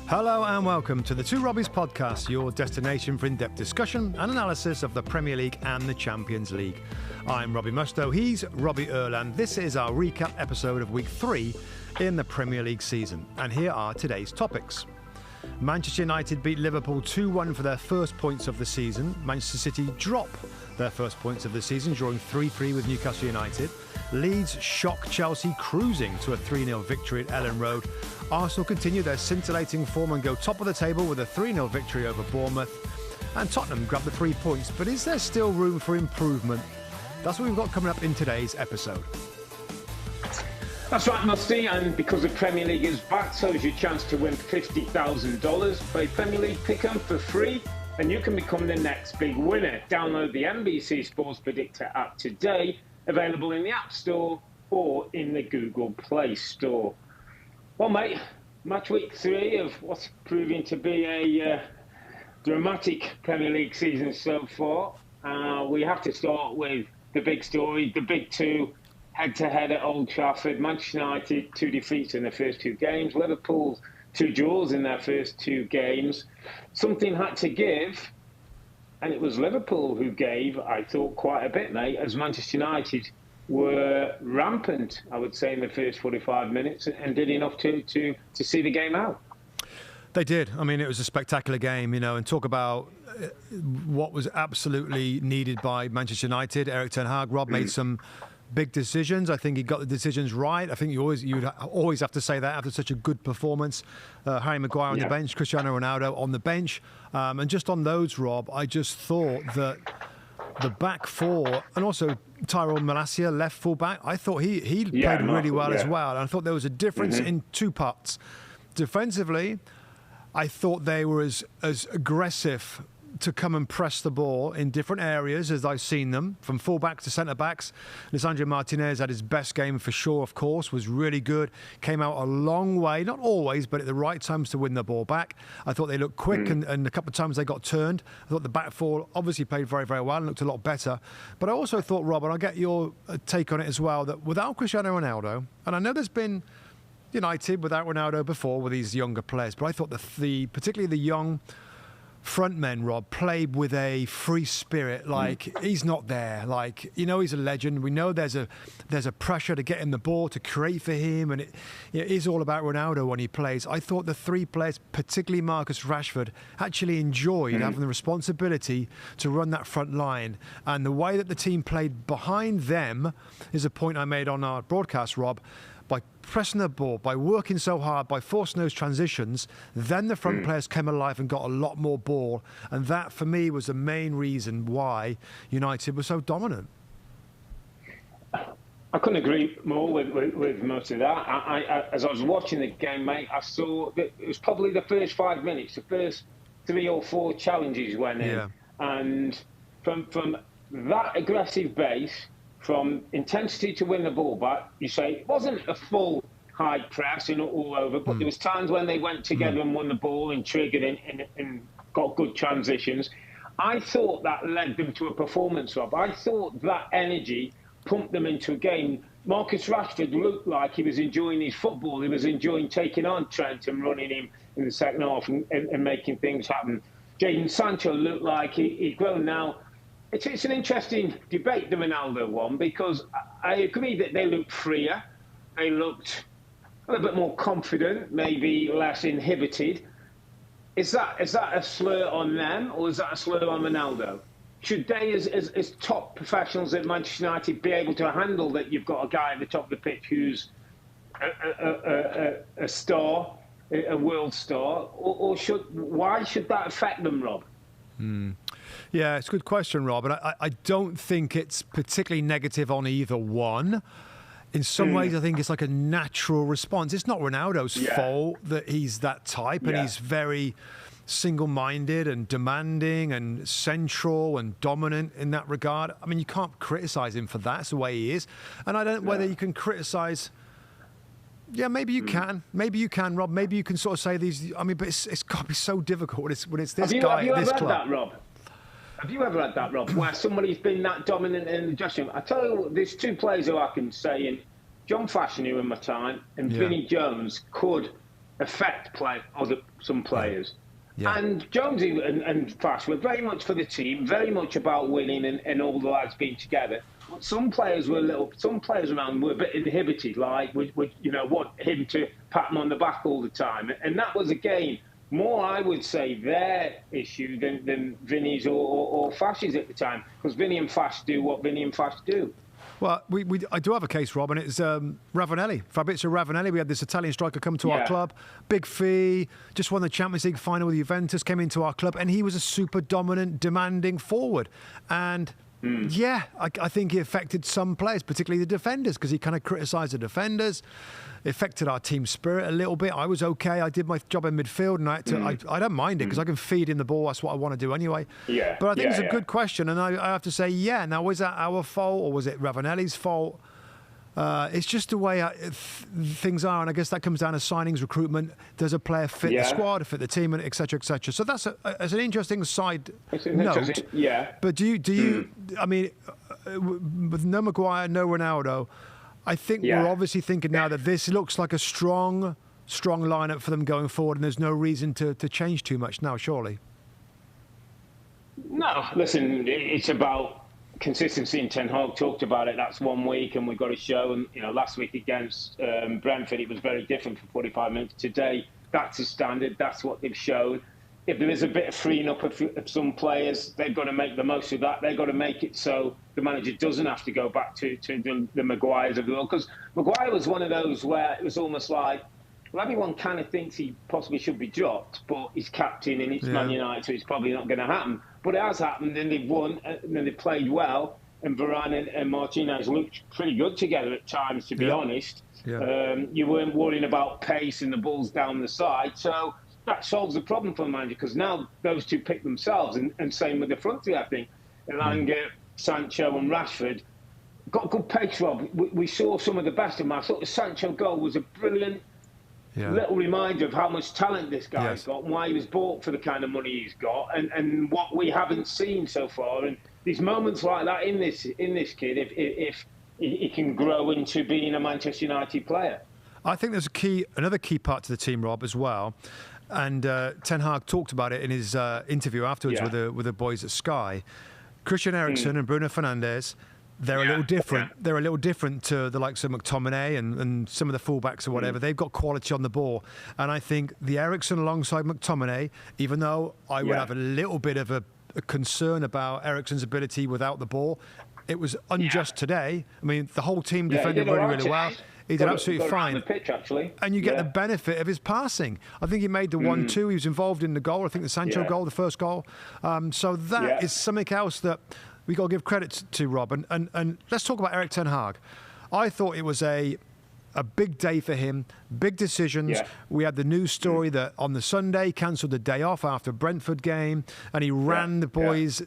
Hello and welcome to the Two Robbies podcast, your destination for in-depth discussion and analysis of the Premier League and the Champions League. I'm Robbie Mustoe, he's Robbie Earle, and this is our recap episode of Week 3 in the Premier League season. And here are today's topics. Manchester United beat Liverpool 2-1 for their first points of the season. Manchester City drop their first points of the season, drawing 3-3 with Newcastle United. Leeds shock Chelsea, cruising to a 3-0 victory at Ellen Road. Arsenal continue their scintillating form and go top of the table with a 3-0 victory over Bournemouth. And Tottenham grab the 3 points, but is there still room for improvement? That's what we've got coming up in today's episode. That's right, Mustoe, and because the Premier League is back, so is your chance to win $50,000. Play Premier League Pick'em for free, and you can become the next big winner. Download the NBC Sports Predictor app today, available in the App Store or in the Google Play Store. Well, mate, match week 3 of what's proving to be a dramatic Premier League season so far. We have to start with the big story, the big two. Head-to-head at Old Trafford. Manchester United, 2 defeats in their first 2 games. Liverpool, 2 draws in their first 2 games. Something had to give, and it was Liverpool who gave, I thought, quite a bit, mate, as Manchester United were rampant, I would say, in the first 45 minutes and did enough to see the game out. They did. I mean, it was a spectacular game, you know, and talk about what was absolutely needed by Manchester United. Erik ten Hag, Rob made some big decisions. I think he got the decisions right. I think you'd always have to say that after such a good performance. Harry Maguire on the bench, Cristiano Ronaldo on the bench. And just on those, Rob, I just thought that the back four, and also Tyrell Malacia, left full back, I thought he played really well as well. And I thought there was a difference in 2 parts. Defensively, I thought they were as aggressive to come and press the ball in different areas as I've seen them, from full-backs to centre-backs. Lisandro Martinez had his best game for sure, of course, was really good. Came out a long way, not always, but at the right times to win the ball back. I thought they looked quick and a couple of times they got turned. I thought the back four obviously played very, very well and looked a lot better. But I also thought, Rob, and I'll get your take on it as well, that without Cristiano Ronaldo, and I know there's been United without Ronaldo before with these younger players, but I thought particularly the young front men, Rob, played with a free spirit. Like he's not there. Like, you know, he's a legend. We know there's a pressure to get him the ball, to create for him, and it is all about Ronaldo when he plays. I thought the 3 players, particularly Marcus Rashford, actually enjoyed having the responsibility to run that front line. And the way that the team played behind them is a point I made on our broadcast, Rob. By pressing the ball, by working so hard, by forcing those transitions, then the front players came alive and got a lot more ball. And that, for me, was the main reason why United was so dominant. I couldn't agree more with most of that. I, as I was watching the game, mate, I saw that it was probably the first 5 minutes, the first 3 or 4 challenges went in. And from that aggressive base, from intensity to win the ball back, you say it wasn't a full high press and all over, but there was times when they went together and won the ball and triggered and got good transitions. I thought that led them to a performance, Rob. I thought that energy pumped them into a game. Marcus Rashford looked like he was enjoying his football. He was enjoying taking on Trent and running him in the second half and making things happen. Jadon Sancho looked like he'd grown now. It's an interesting debate, the Ronaldo one, because I agree that they looked freer. They looked a little bit more confident, maybe less inhibited. Is that a slur on them, or is that a slur on Ronaldo? Should they, as top professionals at Manchester United, be able to handle that you've got a guy at the top of the pitch who's a star, a world star, or why should that affect them, Rob? Yeah, it's a good question, Rob. And I don't think it's particularly negative on either one. In some ways, I think it's like a natural response. It's not Ronaldo's fault that he's that type, and he's very single-minded and demanding and central and dominant in that regard. I mean, you can't criticise him for that. It's the way he is. And I don't know whether you can criticise... Yeah, maybe you can. Maybe you can, Rob. Maybe you can sort of say these... I mean, but it's got to be so difficult when it's this guy at this club. Have you ever had that, Rob? Have you ever had that, Rob, where somebody's been that dominant in the dressing room? I tell you what, there's 2 players who I can say, and John Fashanu in my time and Vinnie Jones could affect some players. Yeah. And Jonesy and Fash were very much for the team, very much about winning and all the lads being together. But some players around were a bit inhibited, like would want him to pat them on the back all the time, and that was again more, I would say, their issue than Vinny's or Fash's at the time, because Vinny and Fash do what Vinny and Fash do. Well, I do have a case, Rob, and it's Ravanelli. Fabrizio Ravanelli. We had this Italian striker come to our club, big fee, just won the Champions League final with Juventus, came into our club, and he was a super dominant, demanding forward. And I think he affected some players, particularly the defenders, because he kind of criticised the defenders. It affected our team spirit a little bit. I was okay. I did my job in midfield, and I don't mind it because I can feed in the ball. That's what I want to do anyway. Yeah. But I think it's a good question, and I have to say, now was that our fault or was it Ravanelli's fault? It's just the way things are, and I guess that comes down to signings, recruitment. Does a player fit the squad, fit the team, and et cetera, et cetera? So that's an interesting side note. Yeah. But do you? I mean, with no Maguire, no Ronaldo, I think we're obviously thinking now that this looks like a strong lineup for them going forward, and there's no reason to change too much now, surely. No, listen, it's about consistency, and Ten Hag talked about it. That's 1 week, and we've got to show. And last week against Brentford, it was very different for 45 minutes. Today, that's the standard. That's what they've shown. If there is a bit of freeing up of some players, they've got to make the most of that. They've got to make it so the manager doesn't have to go back to the Maguires of the world. Because Maguire was one of those where it was almost like, well, everyone kind of thinks he possibly should be dropped, but he's captain and it's Man United, so it's probably not going to happen. But it has happened, and they've won, and then they've played well, and Varane and Martinez looked pretty good together at times, to be honest. Yeah. You weren't worrying about pace and the balls down the side, so that solves the problem for the manager, because now those two pick themselves, and same with the front three, I think. Elanga, Sancho and Rashford got good pace, Rob. We saw some of the best of them. I thought the Sancho goal was a brilliant little reminder of how much talent this guy's got, and why he was bought for the kind of money he's got, and what we haven't seen so far. And these moments like that in this kid, if he can grow into being a Manchester United player. I think there's another key part to the team, Rob, as well. And Ten Hag talked about it in his interview afterwards with the boys at Sky. Christian Eriksen and Bruno Fernandes, they're a little different. They're a little different to the likes of McTominay and some of the fullbacks or whatever. They've got quality on the ball. And I think the Eriksen alongside McTominay, even though I would have a little bit of a concern about Eriksen's ability without the ball, it was unjust today. I mean, the whole team defended really well. He did absolutely fine. The pitch, actually. And you get the benefit of his passing. I think he made the 1-2. He was involved in the goal. I think the Sancho goal, the first goal. So that is something else that we got to give credit to, Rob. And let's talk about Erik Ten Hag. I thought it was a big day for him, big decisions. Yeah. We had the news story that on the Sunday, cancelled the day off after Brentford game, and he ran the boys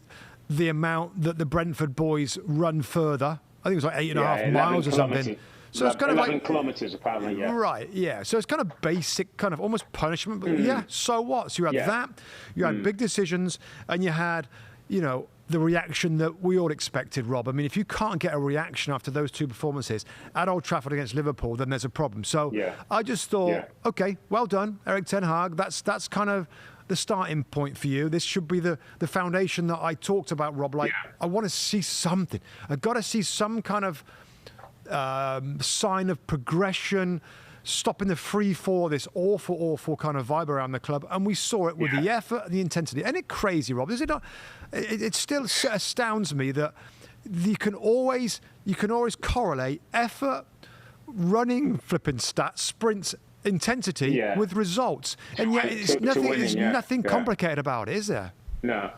the amount that the Brentford boys run further. I think it was like 8.5 miles or something. So it's kind of 11 kilometres, apparently, Right, So it's kind of basic, kind of almost punishment, but so what? So you had that, you had big decisions, and you had, the reaction that we all expected, Rob. I mean, if you can't get a reaction after those two performances at Old Trafford against Liverpool, then there's a problem. So I just thought, okay, well done, Erik Ten Hag. That's kind of the starting point for you. This should be the foundation that I talked about, Rob. Like, I want to see something. I've got to see some kind of sign of progression, stopping the free fall, this awful kind of vibe around the club. And we saw it with the effort and the intensity. Isn't it crazy, Rob? Is it not? It still astounds me that you can always correlate effort, running, flipping stats, sprints, intensity with results. And yet there's nothing complicated about it, is there? No.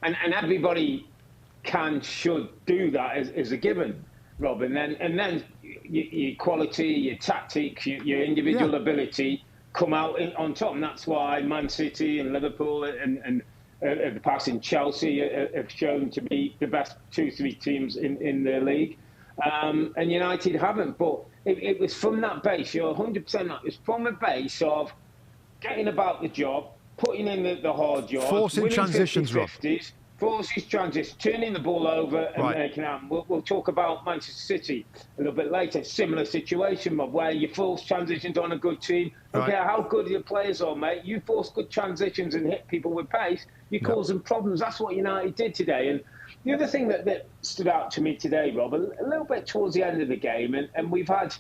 And everybody should do that as a given, Rob. And then your quality, your tactics, your individual ability come out on top. And that's why Man City and Liverpool and the past in Chelsea have shown to be the best 2-3 teams in the league. And United haven't. But it was from that base, you're 100% right. It was from a base of getting about the job, putting in the hard yards, forcing transitions, Rob. forces transition, turning the ball over and Right. making out. We'll talk about Manchester City a little bit later. Similar situation, where you force transitions on a good team. Right. Okay, how good your players are, mate. You force good transitions and hit people with pace, you cause them problems. That's what United did today. And the other thing that stood out to me today, Rob, a little bit towards the end of the game, and we've had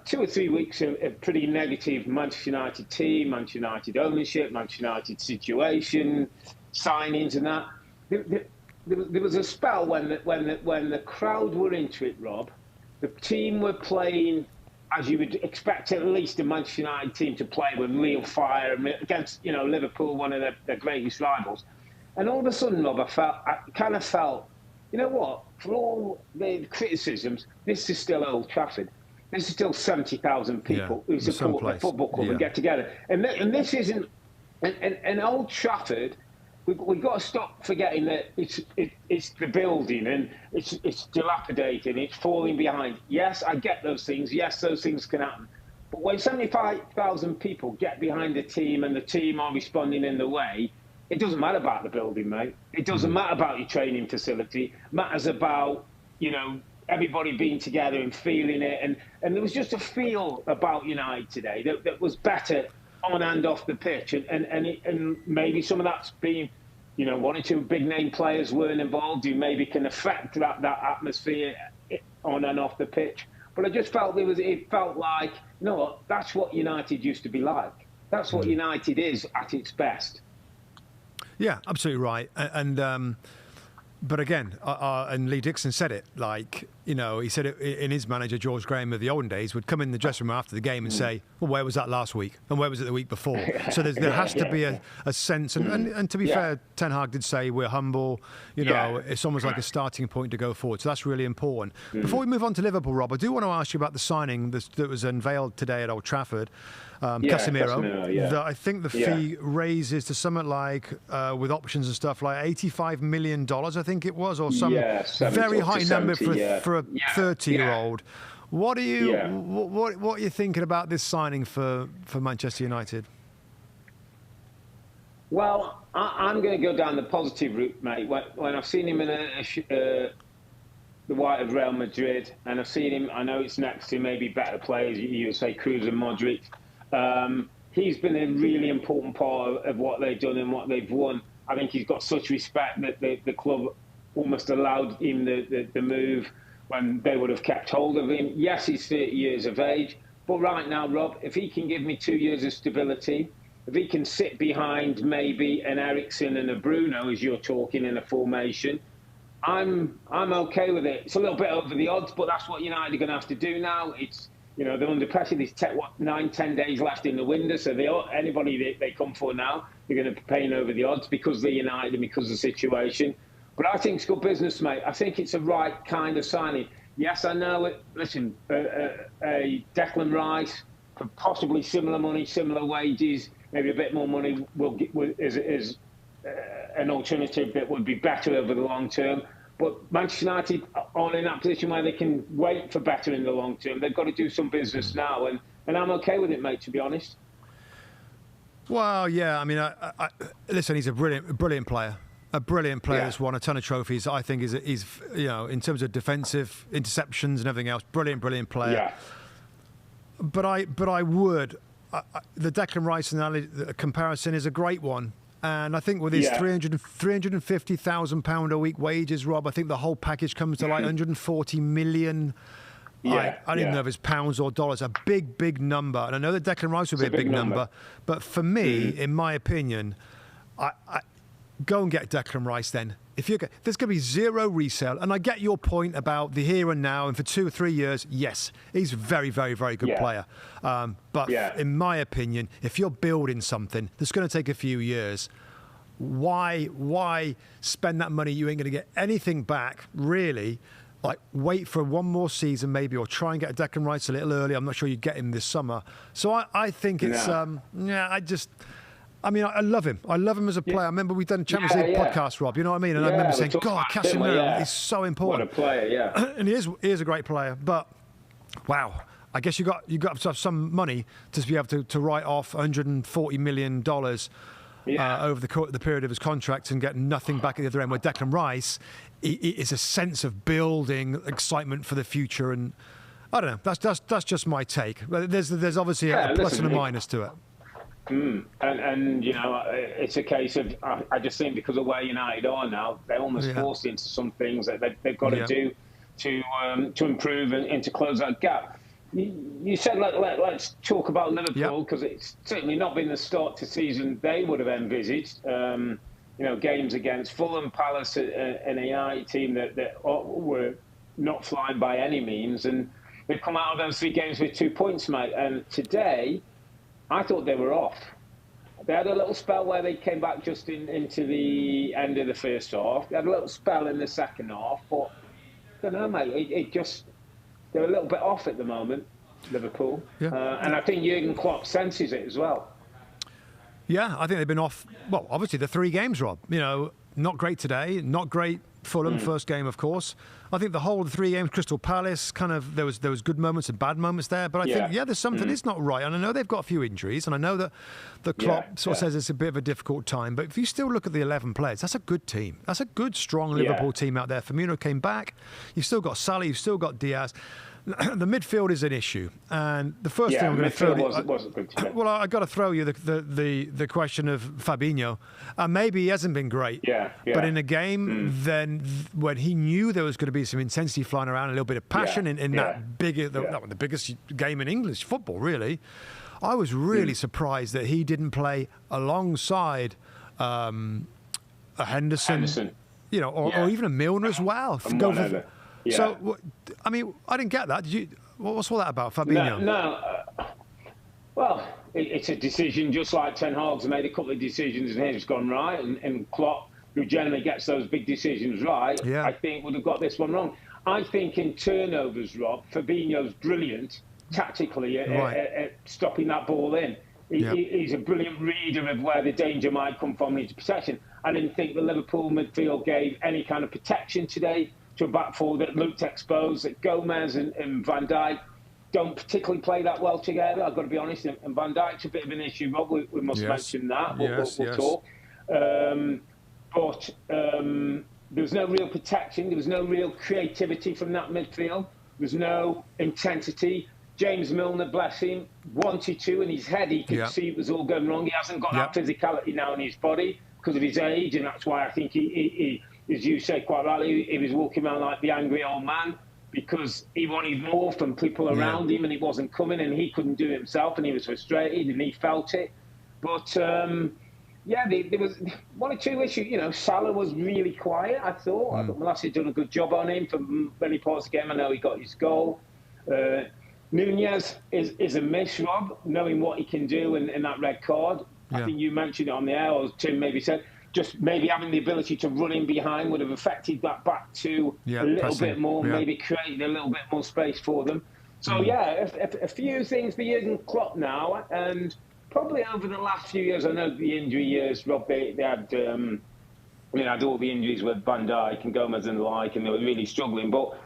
2 or 3 weeks of pretty negative Manchester United team, Manchester United ownership, Manchester United situation, signings and that. There was a spell when the crowd were into it, Rob. The team were playing as you would expect at least a Manchester United team to play, with real fire against Liverpool, one of their greatest rivals. And all of a sudden, Rob, I kind of felt, you know what? For all the criticisms, this is still Old Trafford. This is still 70,000 people who support the football club and get together. And this isn't an Old Trafford. We've got to stop forgetting that it's the building and it's dilapidated, it's falling behind. Yes, I get those things. Yes, those things can happen. But when 75,000 people get behind the team and the team are responding in the way, it doesn't matter about the building, mate. It doesn't matter about your training facility. It matters about, everybody being together and feeling it. And there was just a feel about United today that was better on and off the pitch. And maybe some of that's been, one or two big name players weren't involved who maybe can affect that atmosphere on and off the pitch. But I just felt it felt like, you know what, that's what United used to be like. That's what United is at its best. Yeah, absolutely right. But again, and Lee Dixon said it, he said it in his manager, George Graham, of the olden days, would come in the dressing room after the game and say, well, where was that last week? And where was it the week before? So there has to be a sense. And to be fair, Ten Hag did say we're humble. It's almost like a starting point to go forward. So that's really important. Before we move on to Liverpool, Rob, I do want to ask you about the signing that was unveiled today at Old Trafford. Casemiro, I think the fee raises to something like, with options and stuff, like $85 million, I think it was, or some very high number for a 30-year-old. What are you what are you thinking about this signing for Manchester United? Well, I'm going to go down the positive route, mate. When I've seen him in the white of Real Madrid, and I've seen him, I know it's next to maybe better players, you say Kroos and Modric. He's been a really important part of what they've done and what they've won. I think he's got such respect that the club almost allowed him the move when they would have kept hold of him. Yes, he's 30 years of age, but right now, Rob, if he can give me 2 years of stability, if he can sit behind maybe an Eriksen and a Bruno, as you're talking, in a formation, I'm okay with it. It's a little bit over the odds, but that's what United are going to have to do now. It's they're under pressure. There's 9-10 days left in the window, so anybody they come for now, they're going to be paying over the odds because they're United and because of the situation. But I think it's good business, mate. I think it's the right kind of signing. Yes, I know it. Listen, a Declan Rice for possibly similar money, similar wages, maybe a bit more money is an alternative that would be better over the long term. But Manchester United aren't in that position where they can wait for better in the long term. They've got to do some business now, and I'm okay with it, mate, to be honest. Well, yeah, I mean, listen, he's a brilliant player. A brilliant player that's won a ton of trophies. I think he's in terms of defensive interceptions and everything else, brilliant player. Yeah. But I would the Declan Rice comparison is a great one. And I think with his £350,000 a week wages, Rob, I think the whole package comes to like 140 million. I didn't know if it's pounds or dollars. A big number. And I know that Declan Rice would be a big number. But for me, in my opinion, I go and get Declan Rice then. There's going to be zero resale. And I get your point about the here and now. And for 2 or 3 years, yes, he's a very good player. But in my opinion, if you're building something that's going to take a few years, why spend that money? You ain't going to get anything back, really. Like, wait for one more season maybe, or try and get a Declan Rice a little early. I'm not sure you get him this summer. So I think it's, I love him. I love him as a player. I remember we've done a Champions League podcast, Rob. You know what I mean? And I remember saying, God, Casemiro is so important. What a player, And he is a great player. But, wow, I guess you got to have some money to be able to write off $140 million. over the period of his contract and get nothing back at the other end. Where Declan Rice, it's a sense of building excitement for the future, and I don't know. That's just my take. There's obviously a plus and a minus to it. And you know, it's a case of I just think because of where United are now, they're almost forced into some things that they've got to do to improve and to close that gap. You said let's talk about Liverpool because it's certainly not been the start to season they would have envisaged. You know, games against Fulham, Palace, and a United team that were not flying by any means, and they've come out of those 3 games with 2 points, mate. And today, I thought they were off. They had a little spell where they came back just into the end of the first half. They had a little spell in the second half, but I don't know, mate. They're a little bit off at the moment, Liverpool. And I think Jurgen Klopp senses it as well. Yeah, I think they've been off. Well, obviously the 3 games, Rob. You know, not great today, not great Fulham first game, of course. I think the whole of the 3 games, Crystal Palace, kind of there was good moments and bad moments there. But I think there's something that's not right. And I know they've got a few injuries, and I know that the Klopp sort of says it's a bit of a difficult time. But if you still look at the 11 players, that's a good team. That's a good, strong Liverpool team out there. Firmino came back. You've still got Salah. You've still got Diaz. The midfield is an issue, and the first thing I'm going to throw you. Well, I got to throw you the question of Fabinho. Maybe he hasn't been great, but in a game, then when he knew there was going to be some intensity flying around, a little bit of passion in that the biggest game in English football, really, I was really surprised that he didn't play alongside a Henderson, you know, or even a Milner as well. So, I mean, I didn't get that. Did you? What's all that about, Fabinho? Well, it's a decision, just like Ten Hag's made a couple of decisions and it's gone right. And Klopp, who generally gets those big decisions right, I think would have got this one wrong. I think in turnovers, Rob, Fabinho's brilliant tactically at stopping that ball in. He's a brilliant reader of where the danger might come from into protection. I didn't think the Liverpool midfield gave any kind of protection today to a back four that looked exposed, that Gomez and Van Dijk don't particularly play that well together, I've got to be honest, and Van Dijk's a bit of an issue, Rob, we must mention that, we'll talk. But there was no real protection, there was no real creativity from that midfield, there was no intensity. James Milner, bless him, wanted to, in his head he could see it was all going wrong. He hasn't got that physicality now in his body because of his age, and that's why I think he as you say quite rightly, he was walking around like the angry old man because he wanted more from people around him and it wasn't coming and he couldn't do it himself and he was frustrated and he felt it. But, there was 1 or 2 issues. You know, Salah was really quiet, I thought. I thought Malacia had done a good job on him for many parts of the game. I know he got his goal. Nunez is a miss, Rob, knowing what he can do in that red card. I think you mentioned it on the air, or Tim maybe said, just maybe having the ability to run in behind would have affected that back to a little bit more, maybe created a little bit more space for them. So, a few things for Jurgen Klopp now, and probably over the last few years, I know the injury years, Rob, they had all the injuries with Van Dijk and Gomez and the like, and they were really struggling. But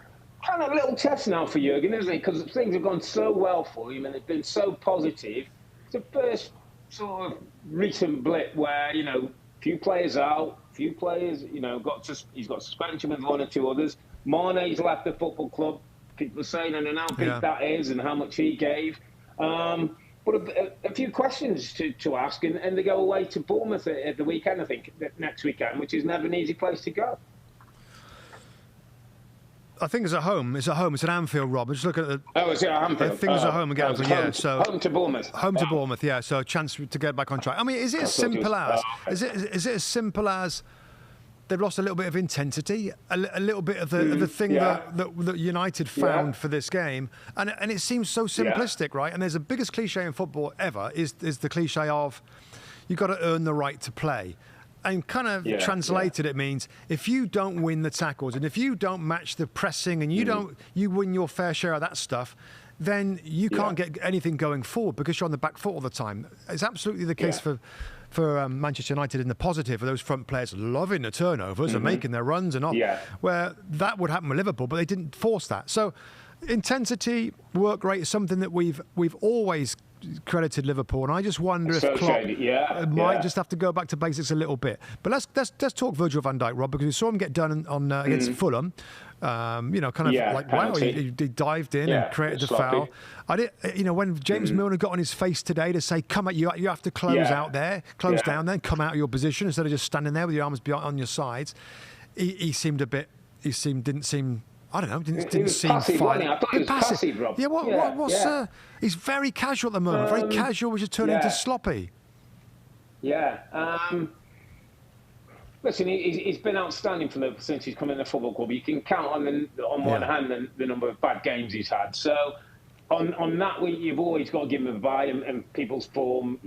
kind of a little test now for Jurgen, isn't it? Because things have gone so well for him and it's been so positive. It's the first sort of recent blip where, you know, few players out, few players, you know, he's got suspension with 1 or 2 others. Mane's left the football club. People are saying, I don't know how big that is and how much he gave. But a few questions to ask, and they go away to Bournemouth at the weekend, I think, next weekend, which is never an easy place to go. I think it's at home. It's at Anfield, Rob. Just look at the. Oh, it's at Anfield. I think it's at home again. Home to Bournemouth. Home to Bournemouth. Yeah. So a chance to get back on track. I mean, is it as simple as? Is it as simple as? They've lost a little bit of intensity, a little bit of the thing that United found for this game, and it seems so simplistic, right? And there's the biggest cliche in football ever is the cliche of you've got to earn the right to play. And kind of translated, it means if you don't win the tackles and if you don't match the pressing and you win your fair share of that stuff, then you can't get anything going forward because you're on the back foot all the time. It's absolutely the case for Manchester United in the positive, of those front players loving the turnovers and making their runs and off, where that would happen with Liverpool, but they didn't force that. So intensity, work rate is something that we've always credited Liverpool, and I just wonder if Klopp might just have to go back to basics a little bit. But let's talk Virgil van Dijk, Rob, because we saw him get done on against Fulham. Wow, he dived in and created the foul. When James Milner got on his face today to say, "Come out, you have to close out there, close down, then come out of your position instead of just standing there with your arms on your sides." He seemed a bit. Didn't seem. I don't know. Didn't seem passive, fine. I thought he was passive, Rob. Yeah. He's very casual at the moment. Very casual, which is turning into sloppy. Yeah. Listen, he's been outstanding for Liverpool since he's come in the football club. You can count on one hand the number of bad games he's had. So on that week, you've always got to give him a bye, and people's form,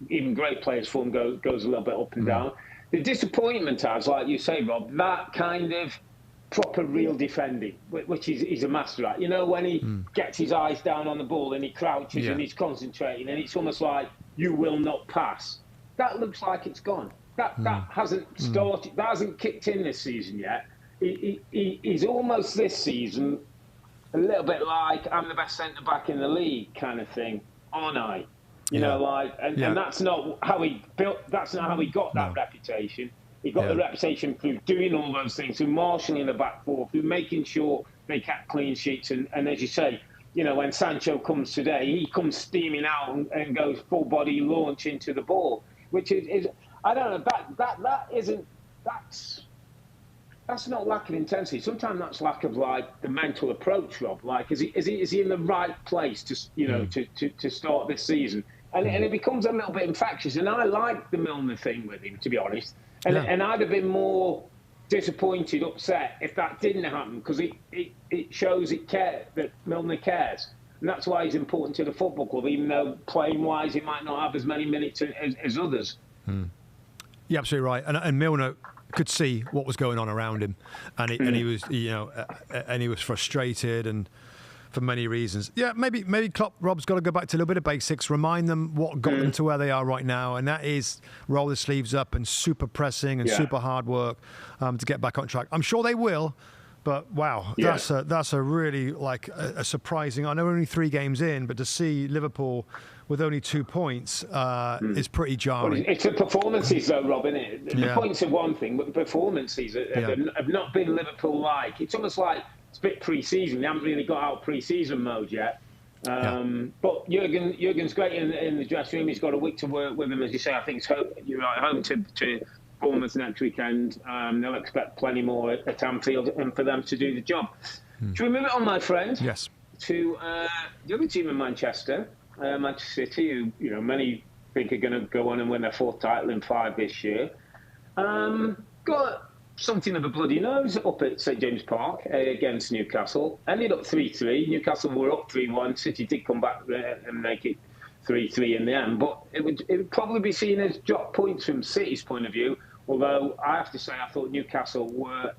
even great players' form goes a little bit up and down. The disappointment has, like you say, Rob, that kind of proper real defending, which he's a master at. When he gets his eyes down on the ball and he crouches and he's concentrating, and it's almost like, you will not pass. That looks like it's gone. That hasn't started. That hasn't kicked in this season yet. He's almost this season a little bit like, I'm the best centre back in the league kind of thing, aren't I? And that's not how he built. That's not how he got that reputation. He got the reputation through doing all those things, through marshalling the back four, through making sure they kept clean sheets. And as you say, when Sancho comes today, he comes steaming out and goes full body launch into the ball, which is I don't know, that's not lack of intensity. Sometimes that's lack of the mental approach, Rob. Is he in the right place to start this season? And it becomes a little bit infectious. And I like the Milner thing with him, to be honest. And I'd have been more disappointed, upset if that didn't happen, because it shows that Milner cares. And that's why he's important to the football club, even though playing-wise he might not have as many minutes as others. You're absolutely right. And Milner could see what was going on around him, and he was, and he was frustrated, and for many reasons. Yeah, maybe Klopp, Rob's got to go back to a little bit of basics, remind them what got them to where they are right now, and that is roll the sleeves up and super pressing and super hard work to get back on track. I'm sure they will, but wow, that's a really a surprising. I know we're only 3 games in, but to see Liverpool with only 2 points is pretty jarring. Well, it's the performances, though, Rob, isn't it? The points are one thing, but the performances have not been Liverpool-like. It's almost like it's a bit pre-season. They haven't really got out pre-season mode yet. But Jurgen's great in the dressing room. He's got a week to work with him, as you say. I think you're at home to Bournemouth next weekend. They'll expect plenty more at Anfield and for them to do the job. Shall we move it on, my friend? Yes. To the other team in Manchester. Manchester City, who many think are going to go on and win their 4th title in 5 this year, got something of a bloody nose up at St James Park against Newcastle. Ended up 3-3. Newcastle were up 3-1. City did come back and make it 3-3 in the end, but it would probably be seen as drop points from City's point of view. Although I have to say, I thought Newcastle were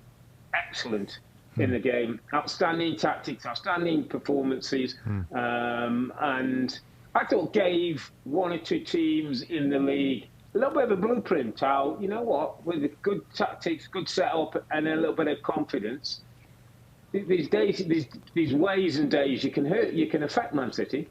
excellent in the game. Outstanding tactics, outstanding performances, and I thought gave 1 or 2 teams in the league a little bit of a blueprint. How, with good tactics, good setup, and a little bit of confidence, these ways and days, you can affect Man City.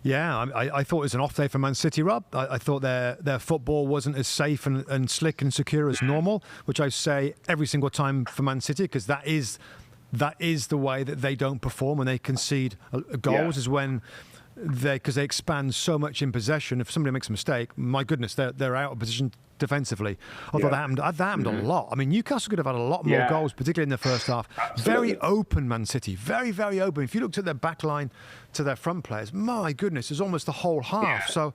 Yeah, I thought it was an off day for Man City, Rob. I thought their football wasn't as safe and slick and secure as normal, which I say every single time for Man City, because that is the way that they don't perform when they concede goals, is when because they expand so much in possession. If somebody makes a mistake, my goodness, they're out of position defensively. I thought that happened a lot. I mean, Newcastle could have had a lot more goals, particularly in the first half. Absolutely. Very open, Man City. Very, very open. If you looked at their back line to their front players, my goodness, it's almost the whole half. Yeah. So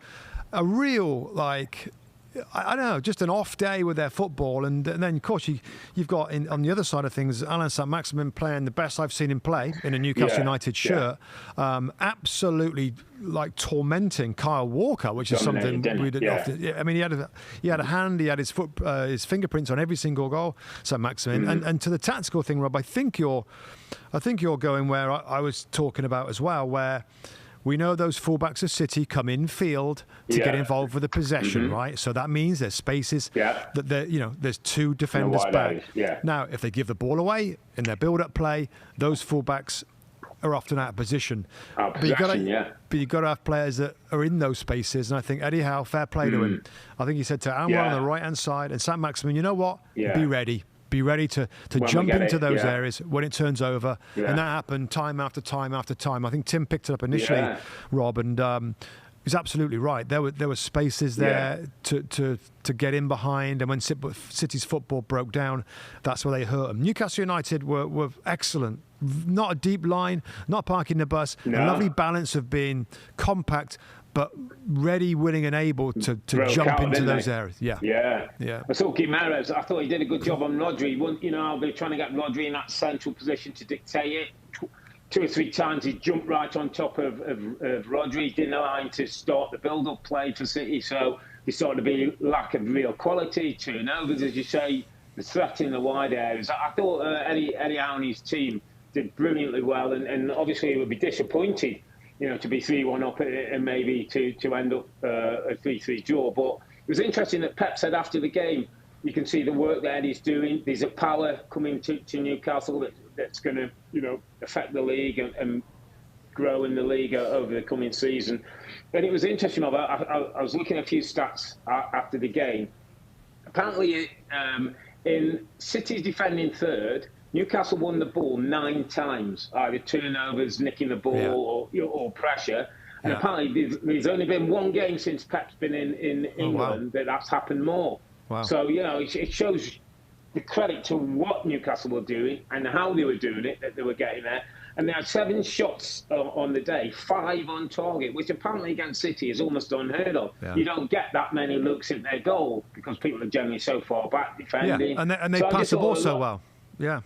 a real, I don't know, just an off day with their football. And then, of course, you've got on the other side of things, Alain Saint-Maximin playing the best I've seen him play in a Newcastle United shirt. Absolutely, tormenting Kyle Walker, which is something we didn't often. I mean, he had a hand, he had his fingerprints on every single goal, Saint-Maximin. And to the tactical thing, Rob, I think you're going where I was talking about as well, where we know those fullbacks of City come in field to get involved with the possession, right? So that means there's spaces that there's 2 defenders back. Now, if they give the ball away in their build-up play, those fullbacks are often out of position. But you've got to have players that are in those spaces. And I think Eddie Howe, fair play to him. I think he said to Almiron on the right-hand side and Saint-Maximin, you know what? Be ready. Be ready to jump into those areas when it turns over. And that happened time after time after time. I think Tim picked it up initially, Rob, and he's absolutely right. There were spaces there to get in behind, and when City's football broke down, that's where they hurt them. Newcastle United were excellent. Not a deep line, not parking the bus. A lovely balance of being compact, but ready, willing, and able to jump into those areas. Yeah. I saw Guimaraes. I thought he did a good job on Rodri. They're trying to get Rodri in that central position to dictate it. 2 or 3 times he jumped right on top of Rodri. Didn't allow him to start the build-up play for City. So there started to be lack of real quality, turnovers, as you say, the threat in the wide areas. I thought Eddie Howe and his team did brilliantly well, and obviously he would be disappointed, to be 3-1 up and maybe to end up a 3-3 draw. But it was interesting that Pep said after the game, you can see the work that Eddie's doing. There's a power coming to Newcastle that's going to, affect the league and grow in the league over the coming season. And it was interesting, I was looking at a few stats after the game. Apparently, in City's defending third, Newcastle won the ball 9 times, either turnovers, nicking the ball, or pressure. And apparently, there's only been 1 game since Pep's been in England that's happened more. Wow. So, it shows the credit to what Newcastle were doing and how they were doing it, that they were getting there. And they had 7 shots on the day, 5 on target, which apparently against City is almost unheard of. Yeah. You don't get that many looks in their goal because people are generally so far back defending. Yeah, and they pass the ball so well. Yeah,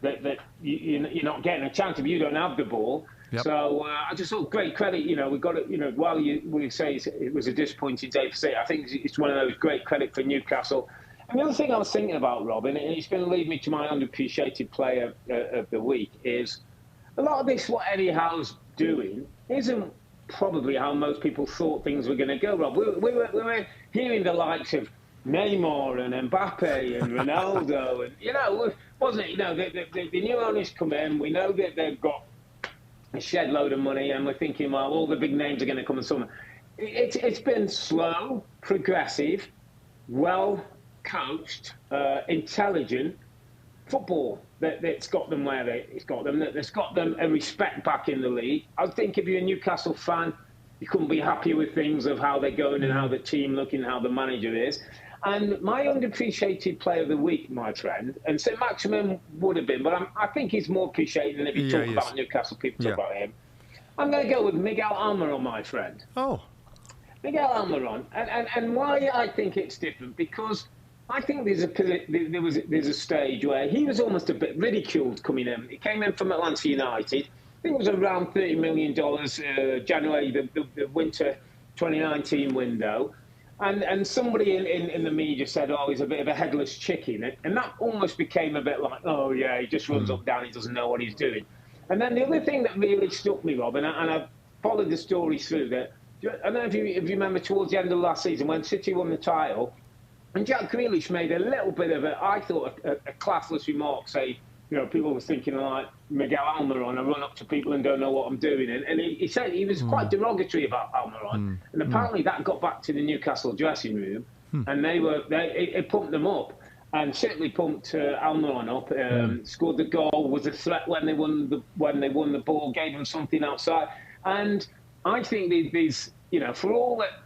that you're not getting a chance if you don't have the ball. Yep. So I just thought great credit. We got it. While we say it was a disappointing day for City, I think it's one of those great credit for Newcastle. And the other thing I was thinking about, Robin, and it's going to lead me to my underappreciated player of the week, is a lot of this, what Eddie Howe's doing, isn't probably how most people thought things were going to go, Rob. We were hearing the likes of Neymar and Mbappe and Ronaldo, and, wasn't it? The new owners come in, we know that they've got a shed load of money, and we're thinking, well, all the big names are going to come in summer. It's been slow, progressive, well-coached, intelligent football that's got them where it's got them, that's got them a respect back in the league. I think if you're a Newcastle fan, you couldn't be happier with things of how they're going and how the team looking, how the manager is. And my underappreciated player of the week, my friend, and Saint-Maximin would have been, but I think he's more appreciated than if you talk about Newcastle, people talk about him. I'm going to go with Miguel Almiron, my friend. Oh. Miguel Almiron. And why I think it's different, because I think there's a stage where he was almost a bit ridiculed coming in. He came in from Atlanta United. I think it was around $30 million, January, the winter 2019 window. And somebody in the media said, he's a bit of a headless chicken. And that almost became a bit like, he just runs up, down, he doesn't know what he's doing. And then the other thing that really struck me, Rob, and I've followed the story through, that I don't know if you remember towards the end of last season when City won the title, and Jack Grealish made a little bit of I thought, a classless remark, say, people were thinking like Miguel Almiron, I run up to people and don't know what I'm doing. And he said he was quite derogatory about Almiron. And apparently that got back to the Newcastle dressing room, and it pumped them up. And certainly pumped Almiron up, scored the goal, was a threat when they won the ball, gave them something outside. And I think these, for all that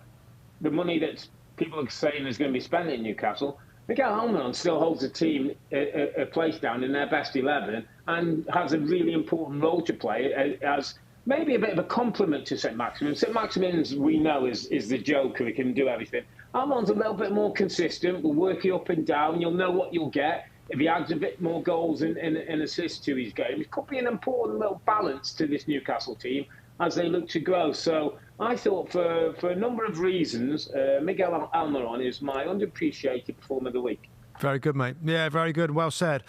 the money that people are saying is going to be spent in Newcastle, Miguel Almiron still holds the team a place down in their best 11 and has a really important role to play as maybe a bit of a compliment to Saint-Maximin. Saint-Maximin, we know, is the joker. He can do everything. Almiron's a little bit more consistent. Will work you up and down. You'll know what you'll get. If he adds a bit more goals and assists to his game, it could be an important little balance to this Newcastle team as they look to grow. So I thought for a number of reasons, Miguel Almiron is my underappreciated performer of the week. Very good, mate. Yeah, very good. Well said.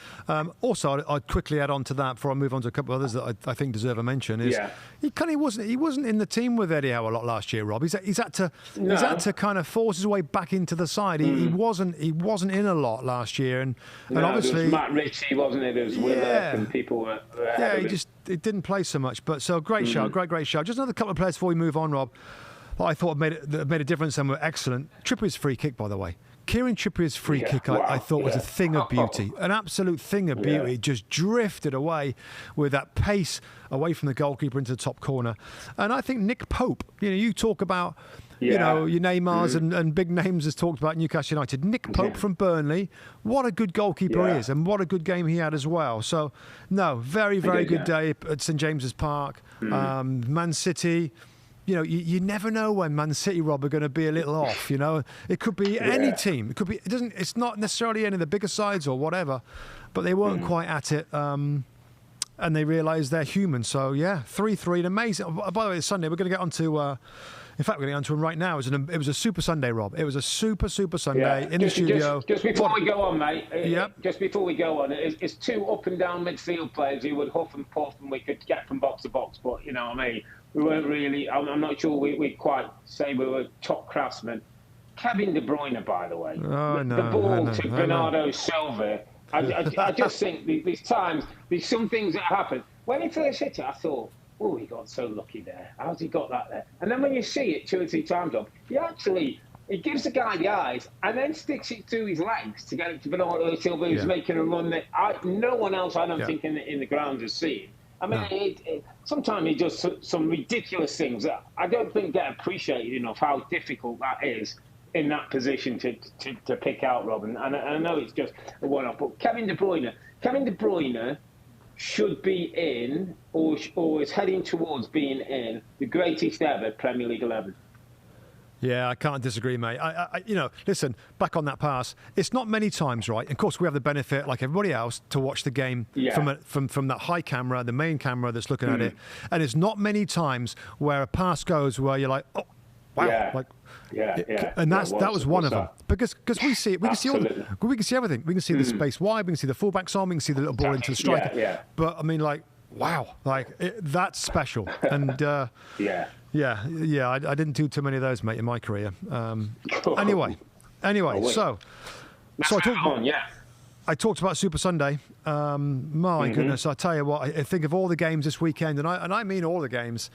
Also, I'd quickly add on to that before I move on to a couple of others that I think deserve a mention. Is he wasn't in the team with Eddie Howe a lot last year, Rob. He's had to kind of force his way back into the side. He wasn't in a lot last year, and obviously there was Matt Ritchie, wasn't it? There was Willock, and people were he didn't play so much. But so great show, great show. Just another couple of players before we move on, Rob. I thought made a difference and were excellent. Trippier's free kick, by the way. Kieran Trippier's free kick, I thought, was a thing of beauty, an absolute thing of beauty. It just drifted away with that pace away from the goalkeeper into the top corner. And I think Nick Pope, you talk about, your Neymars and big names has talked about Newcastle United. Nick Pope from Burnley, what a good goalkeeper he is, and what a good game he had as well. So, very good day at St James's Park. Man City. You never know when Man City, Rob, are going to be a little off. It could be any team. It could be. It's not necessarily any of the bigger sides or whatever, but they weren't quite at it, and they realised they're human. So 3-3, amazing. By the way, it's Sunday. We're going to get onto. In fact, we're going to get onto him right now. It was a super Sunday, Rob. It was a super Sunday in the studio. Just before we go on, mate. Just before we go on, it's two up and down midfield players who would huff and puff, and we could get from box to box. But you know what I mean. We weren't really. I'm not sure we'd quite say we were top craftsmen. Kevin De Bruyne, by the way, the ball to Bernardo Silva. I just think there's some things that happen. When he first hit it, I thought, oh, he got so lucky there. How's he got that there? And then when you see it 2 or 3 times up, he gives the guy the eyes and then sticks it through his legs to get it to Bernardo Silva, who's making a run that no one else, I don't think, in the ground has seen. I mean, sometimes he does some ridiculous things that I don't think get appreciated enough, how difficult that is in that position to pick out, Robin. And I know it's just a one-off, but Kevin De Bruyne should be in, or is heading towards being in, the greatest ever Premier League 11. Yeah, I can't disagree, mate. Listen, back on that pass, it's not many times, right? Of course, we have the benefit, like everybody else, to watch the game from that high camera, the main camera that's looking at it. And it's not many times where a pass goes where you're like, oh, wow. And that was one of them. Because we see it, we can see everything. We can see the space wide, we can see the fullbacks on, we can see the little ball into the striker. But I mean, like, wow, that's special. And I didn't do too many of those, mate, in my career. Anyway, so I talked about Super Sunday. My goodness, I tell you what, I think of all the games this weekend, and I mean all the games.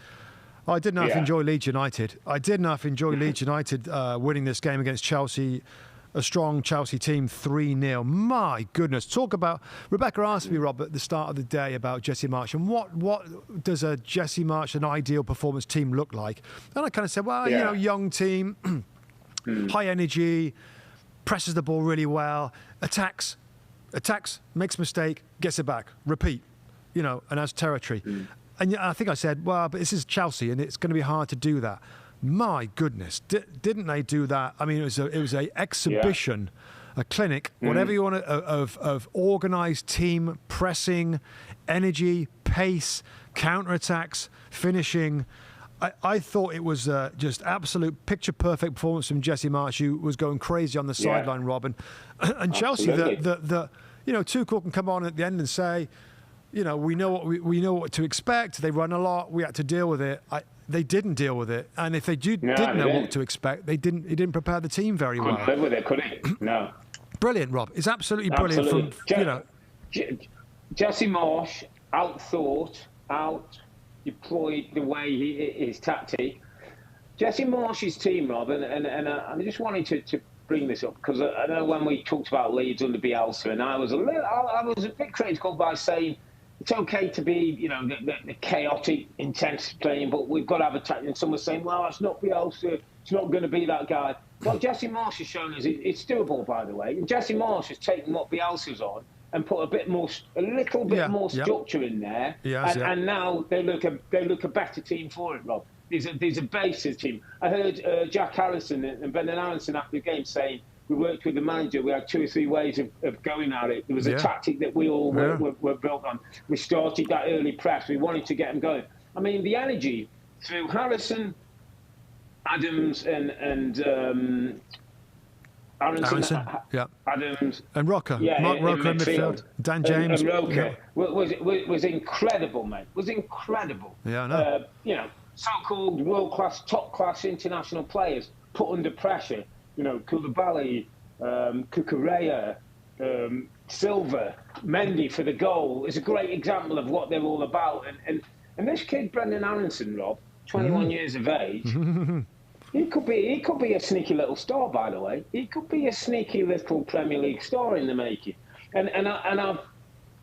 I did not enjoy Leeds United. I did not enjoy Leeds United winning this game against Chelsea. A strong Chelsea team, 3-0. My goodness. Talk about... Rebecca asked me, Rob, at the start of the day about Jesse Marsch and what does a Jesse Marsch, an ideal performance team look like? And I kind of said, well, young team, high energy, presses the ball really well, attacks, makes a mistake, gets it back, repeat, and has territory. And I think I said, well, but this is Chelsea and it's going to be hard to do that. My goodness, didn't they do that? I mean, it was a exhibition, a clinic, whatever you want to, of organised team pressing, energy, pace, counterattacks, finishing. I thought it was just absolute picture-perfect performance from Jesse Marsch, who was going crazy on the sideline, Robin. And Chelsea, Tuchel can come on at the end and say, we know what to expect. They run a lot. We had to deal with it. They didn't deal with it, and if they didn't know what to expect, he didn't prepare the team very well. Couldn't live with it, could he? No. Brilliant, Rob. It's absolutely brilliant. Jesse Marsch out-deployed the way his tactic. Jesse Marsch's team, Rob, and I just wanted to bring this up because I know when we talked about Leeds under Bielsa, and I was a bit critical by saying, it's okay to be, the chaotic, intense playing, but we've got to have a tactic. And some were saying, well, it's not Bielsa, it's not going to be that guy. Well, Jesse Marsch has shown us it's doable, by the way. And Jesse Marsch has taken what Bielsa's on and put a little bit more structure in there. And now they look a better team for it, Rob. There's a basis team. I heard Jack Harrison and Brendan Aronson after the game saying, we worked with the manager. We had 2 or 3 ways of going at it. There was a tactic that we all were built on. We started that early press. We wanted to get them going. I mean, the energy through Harrison, Adams, and Aronson, yeah. Adams, and Rocker, yeah, Mark Rocker in midfield, Dan James, and Roker was incredible, mate. Was incredible. Yeah, I know. So-called world-class, top-class international players put under pressure. Koulibaly, Cucurella, Silva, Mendy for the goal is a great example of what they're all about. And this kid, Brendan Aronson, Rob, 21 years of age. He could be a sneaky little star, by the way. He could be a sneaky little Premier League star in the making. And I've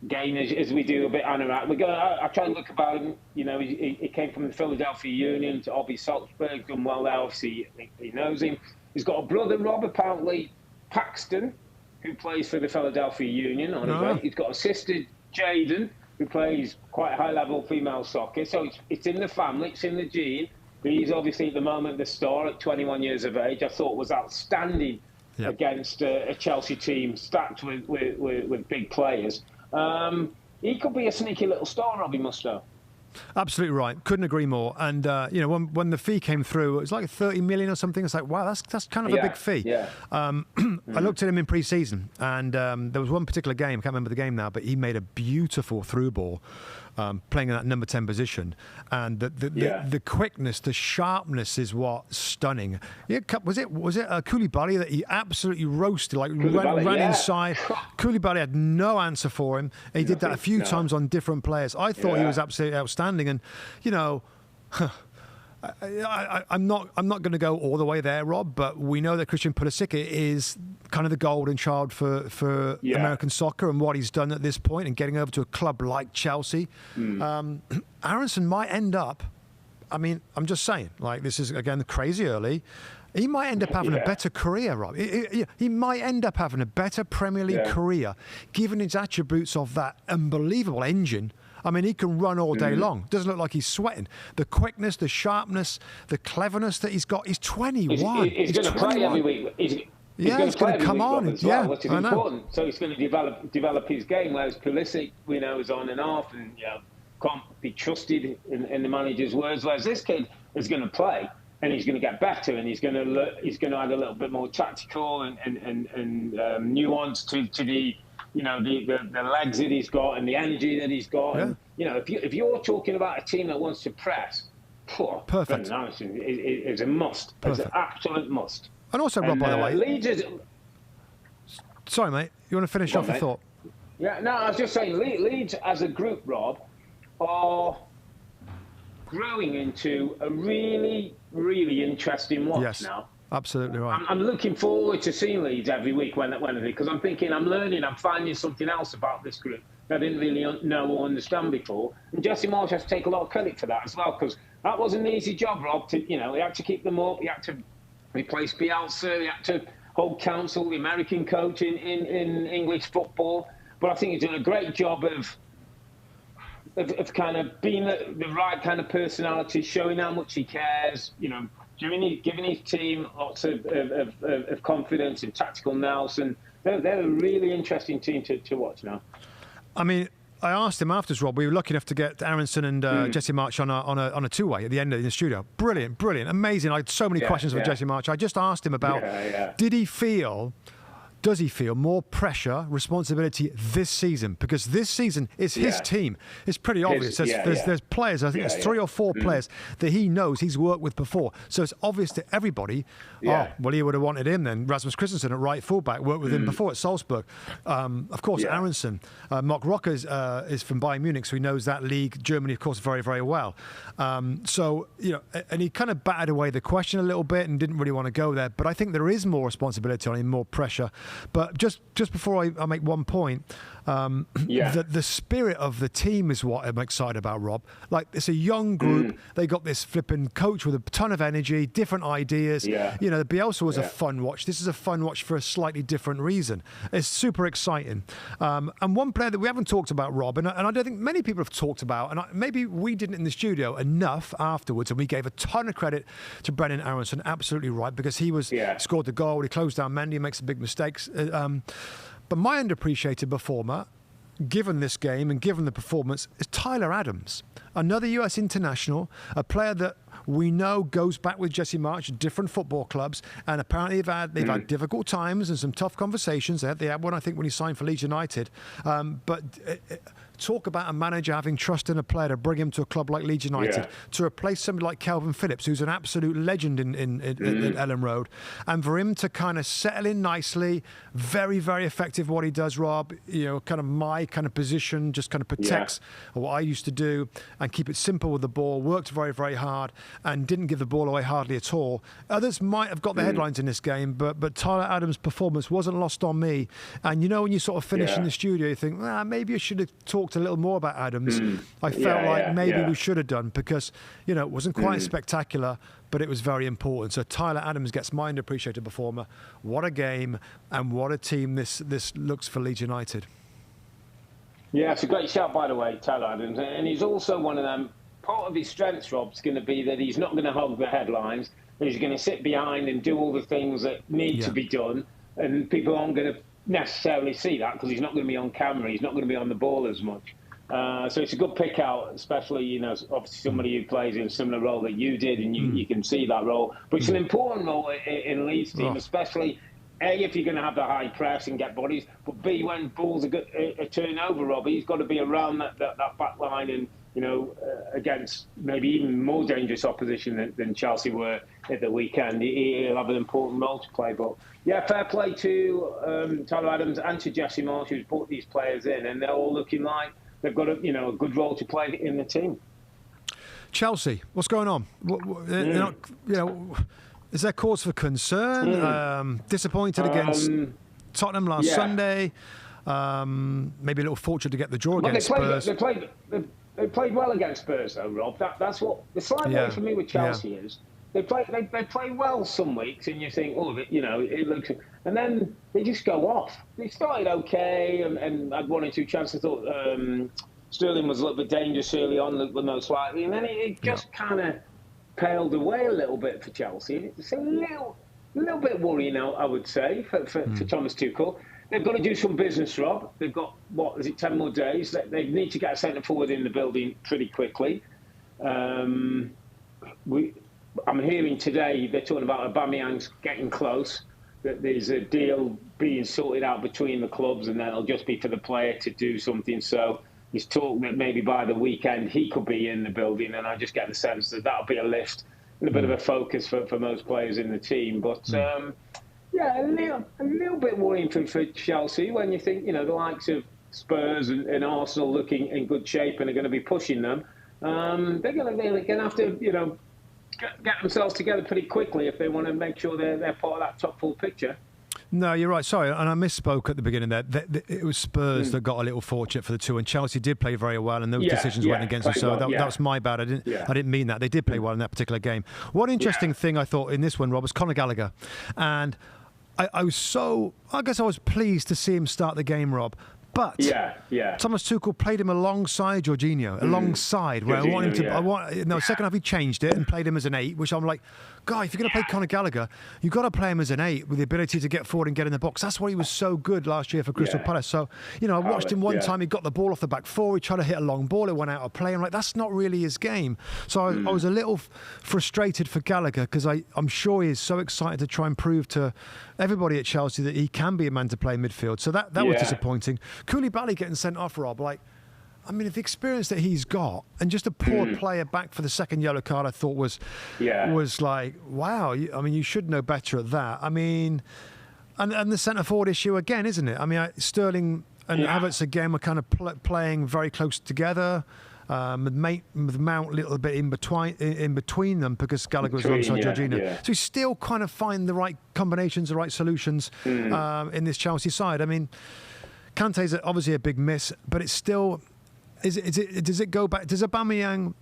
gained, as we do a bit anorak. I try and look about him. He came from the Philadelphia Union to Robbie Salzburg, done well there. Obviously, he knows him. He's got a brother, Rob, apparently Paxton, who plays for the Philadelphia Union. He's got a sister, Jaden, who plays quite high-level female soccer. So it's in the family, it's in the gene. He's obviously at the moment the star at 21 years of age. I thought was outstanding against a Chelsea team stacked with big players. He could be a sneaky little star, Robbie Mustoe. Absolutely right. Couldn't agree more. And when the fee came through, it was like 30 million or something. It's like, wow, that's kind of a big fee. Yeah. I looked at him in pre-season, and there was one particular game. I can't remember the game now, but he made a beautiful through ball, playing in that number 10 position, and the quickness, the sharpness is what's stunning. Yeah, was it Koulibaly that he absolutely roasted, like ran inside? Koulibaly had no answer for him. He did that a few times on different players. I thought he was absolutely outstanding, and I'm not going to go all the way there, Rob, but we know that Christian Pulisic is kind of the golden child for American soccer and what he's done at this point and getting over to a club like Chelsea. Aronson might end up, I'm just saying, like, this is, again, crazy early. He might end up having a better career, Rob. He might end up having a better Premier League career, given his attributes of that unbelievable engine. He can run all day long. Doesn't look like he's sweating. The quickness, the sharpness, the cleverness that he's got. He's 21. He's going to play every week. He's going to come on. Which is important. So he's going to develop his game, whereas Pulisic, we know, is on and off and can't be trusted in the manager's words. Whereas this kid is going to play and he's going to get better and he's going to add a little bit more tactical and nuance to the the legs that he's got and the energy that he's got. Yeah. And, if you're talking about a team that wants to press, perfect. Aronson is a must. It's an absolute must. And also, Rob, by the way, Leeds is... Sorry, mate. You want to finish off the thought? Yeah, no, I was just saying, Leeds as a group, Rob, are growing into a really, really interesting watch now. Absolutely right. I'm looking forward to seeing Leeds every week when because I'm thinking, I'm learning, I'm finding something else about this group that I didn't really know or understand before. And Jesse Marsch has to take a lot of credit for that as well, because that wasn't an easy job, Rob. He had to keep them up. He had to replace Bielsa. He had to hold counsel, the American coach in English football. But I think he's done a great job of kind of being the right kind of personality, showing how much he cares, giving his team lots of confidence and tactical nous, and they're a really interesting team to watch now. I asked him afterwards, Rob. We were lucky enough to get Aronson and Jesse Marsch on a two-way at the end of the studio. Brilliant, amazing. I had so many questions for Jesse Marsch. I just asked him about does he feel more pressure, responsibility this season? Because this season is his team. It's pretty obvious. There's players, I think there's 3 or 4 players that he knows he's worked with before. So it's obvious to everybody, he would have wanted him then. Rasmus Christensen at right fullback, worked with him before at Salzburg. Of course, Aronson. Mark Rocker is from Bayern Munich, so he knows that league. Germany, of course, very, very well. And he kind of batted away the question a little bit and didn't really want to go there. But I think there is more responsibility on him, more pressure. But just before I make one point, the spirit of the team is what I'm excited about, Rob. Like, it's a young group. They got this flipping coach with a ton of energy, different ideas. The Bielsa was a fun watch. This is a fun watch for a slightly different reason. It's super exciting. And one player that we haven't talked about, Rob, and I don't think many people have talked about, and maybe we didn't in the studio enough afterwards, and we gave a ton of credit to Brendan Aronson, absolutely right, because he scored the goal, he closed down Mendy, makes some big mistakes. But my underappreciated performer, given this game and given the performance, is Tyler Adams, another US international, a player that we know goes back with Jesse Marsch, different football clubs, and apparently they've had difficult times and some tough conversations. They had one, I think, when he signed for Leeds United. Talk about a manager having trust in a player to bring him to a club like Leeds United, to replace somebody like Calvin Phillips, who's an absolute legend in Ellen Road, and for him to kind of settle in nicely, very, very effective what he does, Rob, kind of my kind of position, just kind of protects what I used to do and keep it simple with the ball, worked very, very hard and didn't give the ball away hardly at all. Others might have got the headlines in this game, but Tyler Adams' performance wasn't lost on me. And when you sort of finish in the studio, you think, maybe I should have talked a little more about Adams. I felt like maybe we should have done, because it wasn't quite spectacular, but it was very important. So Tyler Adams gets my underappreciated performer. What a game, and what a team this looks for Leeds United. Yeah, it's a great shout, by the way, Tyler Adams, and he's also one of them. Part of his strengths, Rob's going to be that he's not going to hog the headlines. He's going to sit behind and do all the things that need to be done, and people aren't going to necessarily see that because he's not going to be on camera. He's not going to be on the ball as much. So it's a good pick out, especially, obviously somebody who plays in a similar role that you did, and you can see that role. But it's an important role in Leeds team, especially, A, if you're going to have the high press and get bodies, but B, when balls are turning over, Robbie, he's got to be around that back line and, against maybe even more dangerous opposition than Chelsea were at the weekend. He'll have an important role to play. But, fair play to Tyler Adams and to Jesse Marsch, who's brought these players in, and they're all looking like they've got a good role to play in the team. Chelsea, what's going on? Is there cause for concern? Disappointed against Tottenham last Sunday. Maybe a little fortunate to get the draw against Spurs. They played well against Spurs, though, Rob. That's what the slight way for me with Chelsea is. They play well some weeks, and you think, it looks, and then they just go off. They started okay, and had 1 or 2 chances. I thought Sterling was a little bit dangerous early on, most likely, and then it just kind of paled away a little bit for Chelsea. It's a little bit worrying, I would say, for Thomas Tuchel. They've got to do some business, Rob. They've got, 10 more days? They need to get a centre forward in the building pretty quickly. I'm hearing today they're talking about Aubameyang's getting close, that there's a deal being sorted out between the clubs, and then it'll just be for the player to do something. So there's talk that maybe by the weekend he could be in the building, and I just get the sense that that'll be a lift and a bit of a focus for most players in the team. But a little bit worrying for Chelsea when you think, the likes of Spurs and Arsenal looking in good shape and are going to be pushing them. They're going to have to, get themselves together pretty quickly if they want to make sure they're part of that top 4 picture. No, you're right. Sorry, and I misspoke at the beginning there. It was Spurs that got a little fortunate for the 2, and Chelsea did play very well, and those decisions went against them. So that was my bad. I didn't mean that. They did play well in that particular game. One interesting thing I thought in this one, Rob, was Conor Gallagher, and I guess I was pleased to see him start the game, Rob. But Thomas Tuchel played him alongside Jorginho, where I want him to. Second half he changed it and played him as an 8, which I'm like, guy, if you're going to play Conor Gallagher, you've got to play him as an 8 with the ability to get forward and get in the box. That's why he was so good last year for Crystal Palace. So, I watched him one time, he got the ball off the back 4, he tried to hit a long ball, it went out of play. I'm like, that's not really his game. So I was a little frustrated for Gallagher, because I'm sure he is so excited to try and prove to everybody at Chelsea that he can be a man to play in midfield. So that was disappointing. Koulibaly getting sent off, Rob, the experience that he's got, and just a poor player back for the second yellow card, I thought was like, wow. You should know better at that. And the centre forward issue again, isn't it? Sterling and Havertz again were kind of playing very close together. With Mount a little bit in between them, because Gallagher was alongside Jorginho. So he's still kind of finding the right combinations, the right solutions in this Chelsea side. Kante's obviously a big miss, but it's still. Does it go back? Does Aubameyang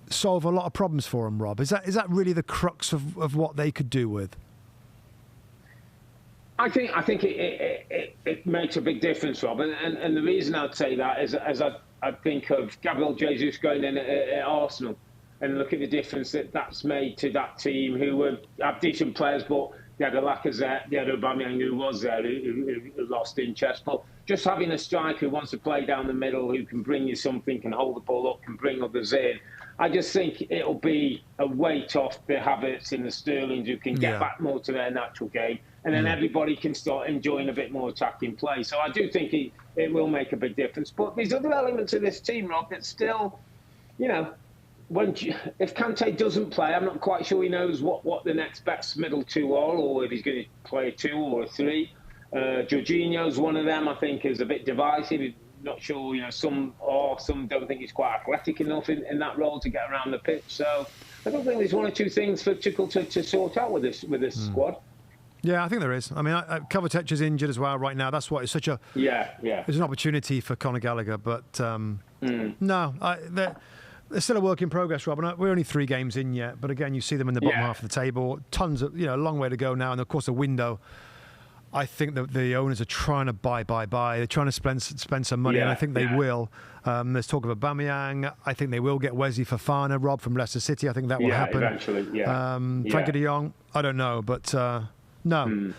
solve a lot of problems for him, Rob? Is that really the crux of what they could do with? I think it makes a big difference, Rob, and the reason I'd say that is as I think of Gabriel Jesus going in at Arsenal, and look at the difference that's made to that team, who have decent players, but they had a Lacazette, they had Aubameyang who was there, who lost interest. But just having a striker who wants to play down the middle, who can bring you something, can hold the ball up, can bring others in, I just think it'll be a weight off the Havertz and the Sterlings who can get back more to their natural game, and then everybody can start enjoying a bit more attacking play. So I do think it will make a big difference. But there's other elements of this team, Rob, that still, you know, if Kante doesn't play, I'm not quite sure he knows what the next best middle two are, or if he's going to play a 2 or a 3. Jorginho's one of them, I think, is a bit divisive. Not sure, you know, some don't think he's quite athletic enough in that role to get around the pitch. So I don't think there's one or two things for Tuchel to sort out with this squad. Yeah, I think there is. I mean, Kovacic is injured as well right now. That's why it's such a It's an opportunity for Conor Gallagher, but no, there's still a work in progress, Rob. And we're only 3 games in yet, but again, you see them in the bottom half of the table. Tons of, you know, a long way to go now, and of course the window. I think that the owners are trying to buy. They're trying to spend some money, and I think they will. There's talk of Aubameyang. I think they will get Wesley Fofana, Rob, from Leicester City. I think that will happen. Eventually, Frankie de Jong, I don't know, but no.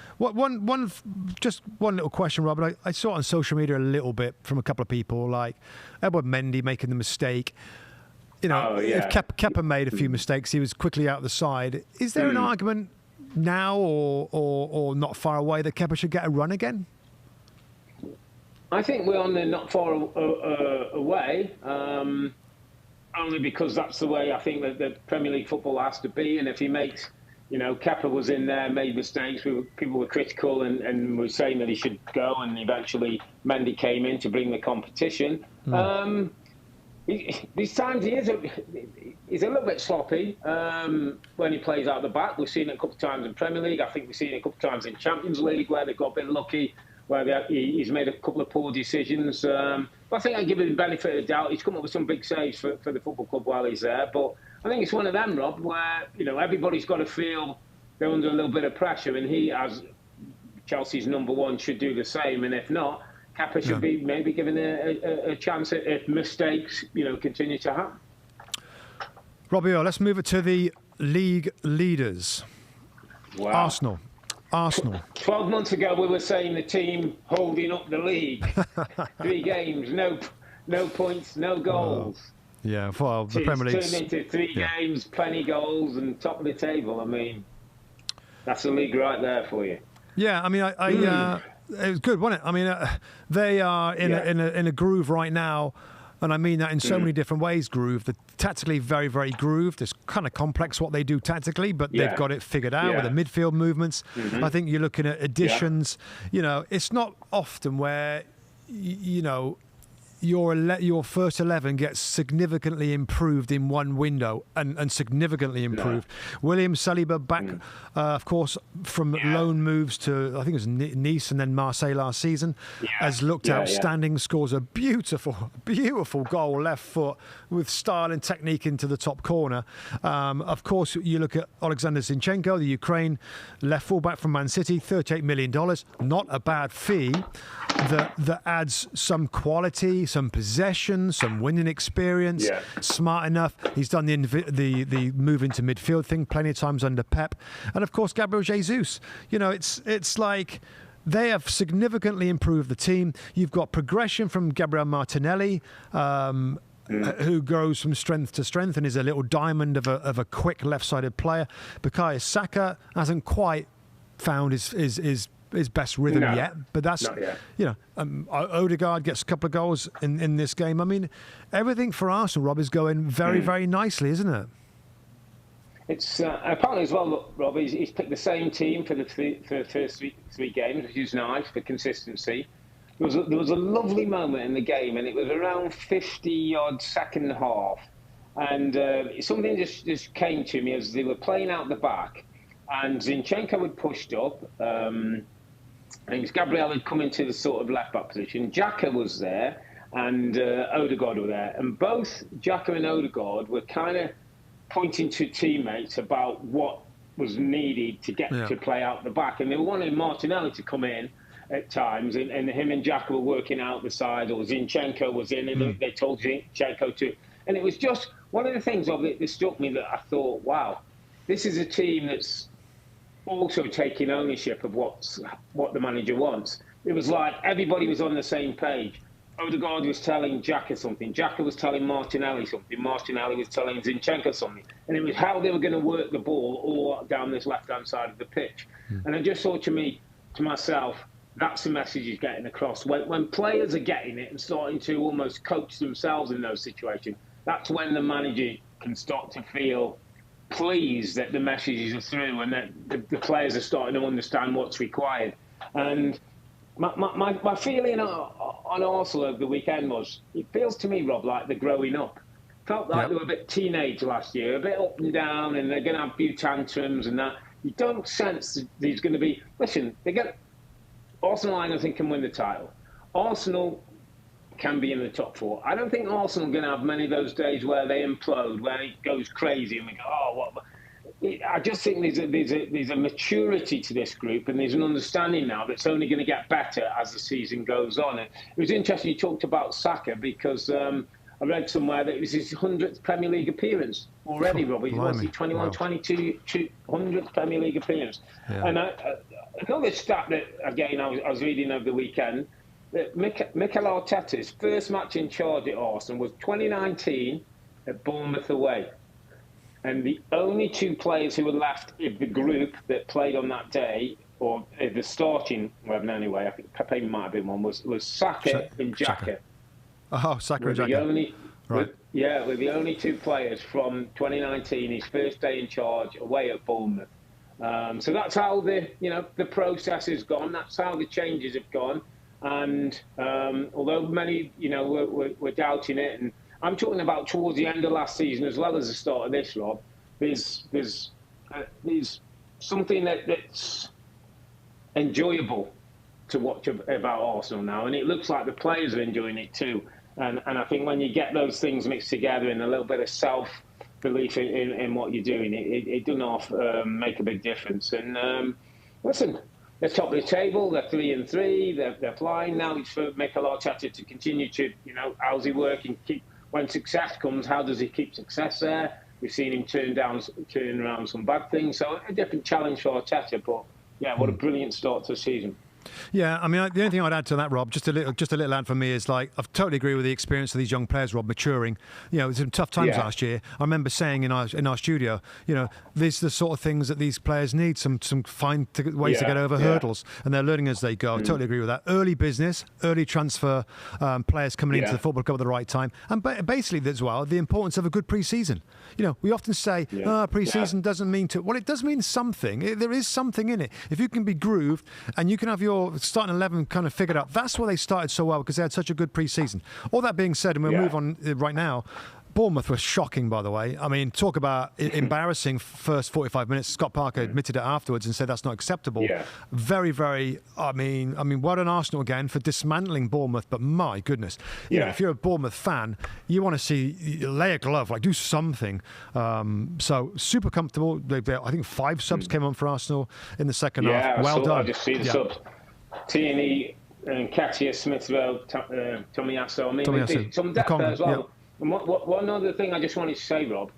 Just one little question, Rob. And I saw it on social media a little bit from a couple of people, like Edward Mendy making the mistake. You know, if Kepa made a few mistakes, he was quickly out the side. Is there an argument now or not far away that Kepa should get a run again? I think we're on the not far away, only because that's the way I think that the Premier League football has to be. And if he makes, you know, Kepa was in there, made mistakes, people were critical and were saying that he should go, and eventually Mendy came in to bring the competition. These times he's a little bit sloppy when he plays out the back. We've seen it a couple of times in Premier League. I think we've seen it a couple of times in Champions League where they've got a bit lucky, where he's made a couple of poor decisions. But I think I give him the benefit of the doubt. He's come up with some big saves for the football club while he's there. But I think it's one of them, Rob, where, you know, everybody's got to feel they're under a little bit of pressure, and he, as Chelsea's number 1, should do the same. And if not, Kepa should be maybe given a chance if mistakes, you know, continue to happen. Robbie, let's move it to the league leaders. Wow. Arsenal. 12 months ago, we were saying the team holding up the league. 3 games, no points, no goals. Yeah, well, the Premier League turned into 3 games, plenty goals, and top of the table. I mean, that's the league right there for you. Yeah, I mean, it was good, wasn't it? I mean, they are in a groove right now, and I mean that in so many different ways. Groove. They're tactically very, very grooved. It's kind of complex what they do tactically, but they've got it figured out with the midfield movements. I think you're looking at additions. You know, it's not often where you know your first 11 gets significantly improved in one window and significantly improved. William Saliba back, of course, from loan moves to, I think it was Nice and then Marseille last season, has looked outstanding, scores a beautiful goal, left foot, with style and technique into the top corner. Of course, you look at Alexander Zinchenko, the Ukraine left fullback from Man City, $38 million, not a bad fee that adds some quality, some possession, some winning experience. Smart enough. He's done the move into midfield thing plenty of times under Pep, and of course Gabriel Jesus. You know, it's like they have significantly improved the team. You've got progression from Gabriel Martinelli, who grows from strength to strength and is a little diamond of a quick left-sided player. Bukayo Saka hasn't quite found his best rhythm yet, but that's, you know, Odegaard gets a couple of goals in this game. I mean, everything for Arsenal, Rob, is going very, very nicely, isn't it? It's apparently as well, look, Rob, he's picked the same team for the first three games, which is nice for consistency. There was a lovely moment in the game, and it was around 50-odd second half, and something just came to me as they were playing out the back, and Zinchenko had pushed up. I think Gabriel had come into the sort of left-back position. Xhaka was there, and Odegaard were there. And both Xhaka and Odegaard were kind of pointing to teammates about what was needed to get to play out the back. And they were wanting Martinelli to come in at times, and him and Xhaka were working out the side, or Zinchenko was in, and they told Zinchenko to. And it was just one of the things of it that struck me that I thought, wow, this is a team that's also taking ownership of what the manager wants. It was like everybody was on the same page. Odegaard was telling Xhaka something. Xhaka was telling Martinelli something. Martinelli was telling Zinchenko something. And it was how they were going to work the ball all down this left-hand side of the pitch. And I just thought to myself, that's the message he's getting across. When players are getting it and starting to almost coach themselves in those situations, that's when the manager can start to feel pleased that the messages are through and that the players are starting to understand what's required. And my feeling on Arsenal over the weekend was, it feels to me, Rob, like they're growing up. Felt like they were a bit teenage last year, a bit up and down, and they're going to have a few tantrums and that. You don't sense that there's going to be... Listen, Arsenal, I don't think, can win the title. Arsenal can be in the top four. I don't think Arsenal are going to have many of those days where they implode, where it goes crazy and we go, oh, what... I just think there's a maturity to this group, and there's an understanding now that's only going to get better as the season goes on. And it was interesting you talked about Saka, because I read somewhere that it was his 100th Premier League appearance already, Robbie. Was he 21, wow. 22, 100th Premier League appearance? Yeah. And another stat that, again, I was reading over the weekend, that Mikel Arteta's first match in charge at Arsenal was 2019 at Bournemouth away. And the only two players who were left in the group that played on that day, or the starting 11 anyway, I think Pepe might have been one, was Saka and Xhaka. Oh, Saka and Xhaka. Right. We're the only two players from 2019, his first day in charge, away at Bournemouth. So that's how the process has gone. That's how the changes have gone. And although many, were doubting it, and I'm talking about towards the end of last season as well as the start of this, Rob. There's something that's enjoyable to watch about Arsenal now, and it looks like the players are enjoying it too. And I think when you get those things mixed together and a little bit of self-belief in what you're doing, it does make a big difference. And listen, they're top of the table. They're 3-3. They're flying now. It's for Mikel Arteta to continue to, how's he work and keep. When success comes, how does he keep success there? We've seen him turn around some bad things. So a different challenge for Arteta. But, yeah, what a brilliant start to the season. Yeah, I mean, the only thing I'd add to that, Rob, just a little add from me is, like, I totally agree with the experience of these young players, Rob, maturing. There's some tough times last year. I remember saying in our studio, these are the sort of things that these players need, some fine ways to get over hurdles, and they're learning as they go. I totally agree with that. Early business, early transfer, players coming into the football club at the right time, and basically as well, the importance of a good pre-season. We often say, pre-season doesn't mean to... Well, it does mean something. There is something in it. If you can be grooved and you can have your starting 11 kind of figured out, that's why they started so well, because they had such a good pre-season. All that being said, and we'll move on right now, Bournemouth was shocking, by the way. I mean, talk about embarrassing first 45 minutes. Scott Parker admitted it afterwards and said that's not acceptable. Yeah. Very, very, I mean, well done Arsenal again for dismantling Bournemouth, but my goodness. If you're a Bournemouth fan, you want to see, lay a glove, like do something. So super comfortable. I think 5 subs came on for Arsenal in the second half. Well done. I just see the subs. Tierney and Katia, Smith Rowe, Tomiyasu. I mean, there's some depth there as well. Yeah. And one other thing I just wanted to say, Rob,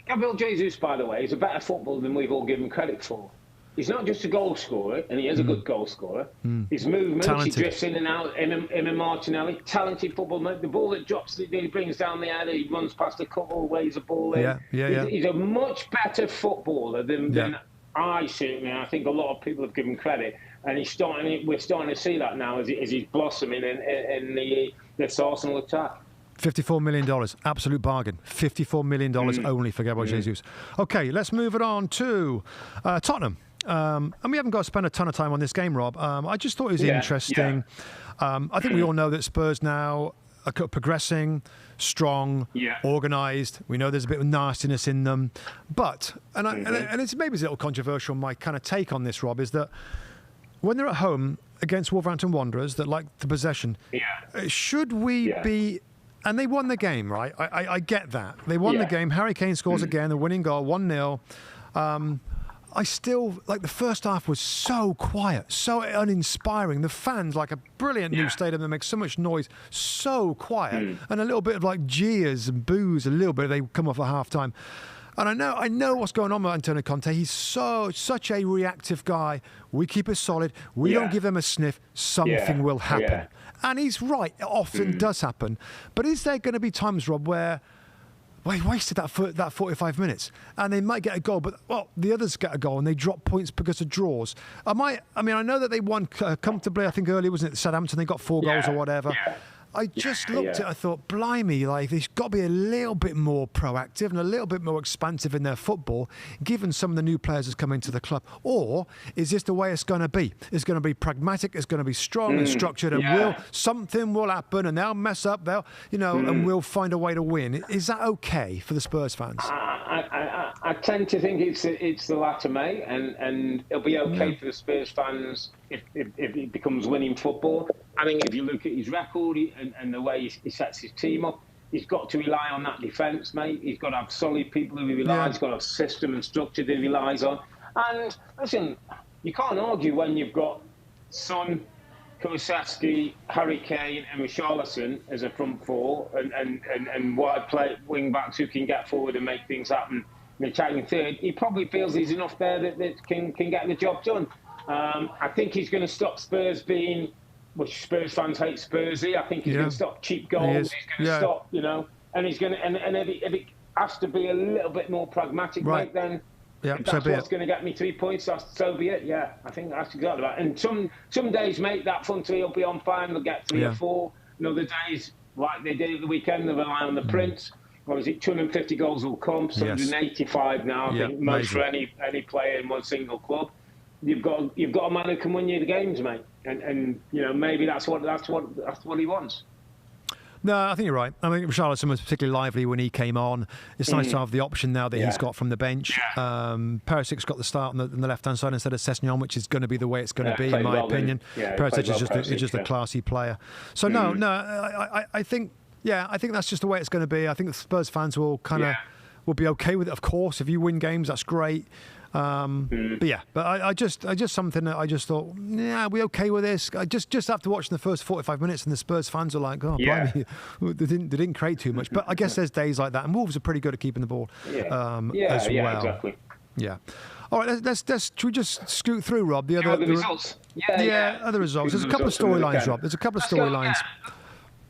Gabriel Jesus, by the way, is a better footballer than we've all given credit for. He's not just a goal scorer, and he is a good goal scorer. His movements, he drifts in and out, him and Martinelli, talented footballer. The ball that drops, that he brings down the air, he runs past the couple, waves the ball in. He's a much better footballer than I think a lot of people have given credit. And we're starting to see that now as he's blossoming in this Arsenal attack. $54 million, absolute bargain. $54 million only for Gabriel Jesus. Okay, let's move it on to Tottenham. And we haven't got to spend a ton of time on this game, Rob. I just thought it was interesting. I think we all know that Spurs now are progressing, strong, organised. We know there's a bit of nastiness in them. But, and it's maybe a little controversial, my kind of take on this, Rob, is that when they're at home against Wolverhampton Wanderers that like the possession, should we be... And they won the game, right? I get that. They won the game. Harry Kane scores again, the winning goal, 1-0. I still, like, the first half was so quiet, so uninspiring. The fans, like a brilliant new stadium that makes so much noise, so quiet. And a little bit of, like, jeers and boos, a little bit, they come off at half-time. And I know what's going on with Antonio Conte. He's such a reactive guy. We keep it solid. We don't give them a sniff. Something will happen. And he's right. It often does happen. But is there going to be times, Rob, where he wasted that 45 minutes and they might get a goal, but the others get a goal and they drop points because of draws? I know that they won comfortably. I think earlier, wasn't it, Southampton? They got 4 goals or whatever. Yeah. I just looked at it, I thought, blimey, like, they've got to be a little bit more proactive and a little bit more expansive in their football, given some of the new players that's come into the club. Or is this the way it's going to be? It's going to be pragmatic, it's going to be strong and structured, and something will happen, and they'll mess up, and we'll find a way to win. Is that okay for the Spurs fans? I tend to think it's the latter, mate, and it'll be okay for the Spurs fans if it becomes winning football. I think if you look at his record and the way he sets his team up, he's got to rely on that defence, mate. He's got to have solid people who he relies. He's got to have system and structure that he relies on. And listen, you can't argue when you've got Son, Kulusevski, Harry Kane and Richarlison as a front four and wide wing backs who can get forward and make things happen in the attacking third. He probably feels there's enough there that can get the job done. I think he's going to stop Spurs being, which Spurs fans hate Spursy. I think he's going to stop cheap goals. He's going to stop, and he's going to, and if it has to be a little bit more pragmatic, mate, then if that's what's going to get me 3 points, so be it. Yeah, I think that's exactly right. And some days, mate, that front three will be on fine. They'll get 3 or 4. And other days, like they did at the weekend, they rely on the Prince. What was it? 250 goals will come. 185 now. I think most for any player in one single club. You've got a man who can win you the games, mate, and maybe that's what he wants. No, I think you're right. I mean, Richarlison was particularly lively when he came on. It's nice to have the option now that he's got from the bench. Perisic's got the start on the left-hand side instead of Sessegnon, which is going to be the way it's going to be, in my opinion. Perisic is just a classy player. So I think that's just the way it's going to be. I think the Spurs fans will will be okay with it. Of course, if you win games, that's great. But I just something that I just thought, we okay with this? I just after watching the first 45 minutes, and the Spurs fans are like, blimey, they didn't create too much. But I guess there's days like that, and Wolves are pretty good at keeping the ball as well. Exactly. Yeah. All right, should we just scoot through, Rob? The results. Other results. There's a couple of storylines, Rob. There's a couple of storylines.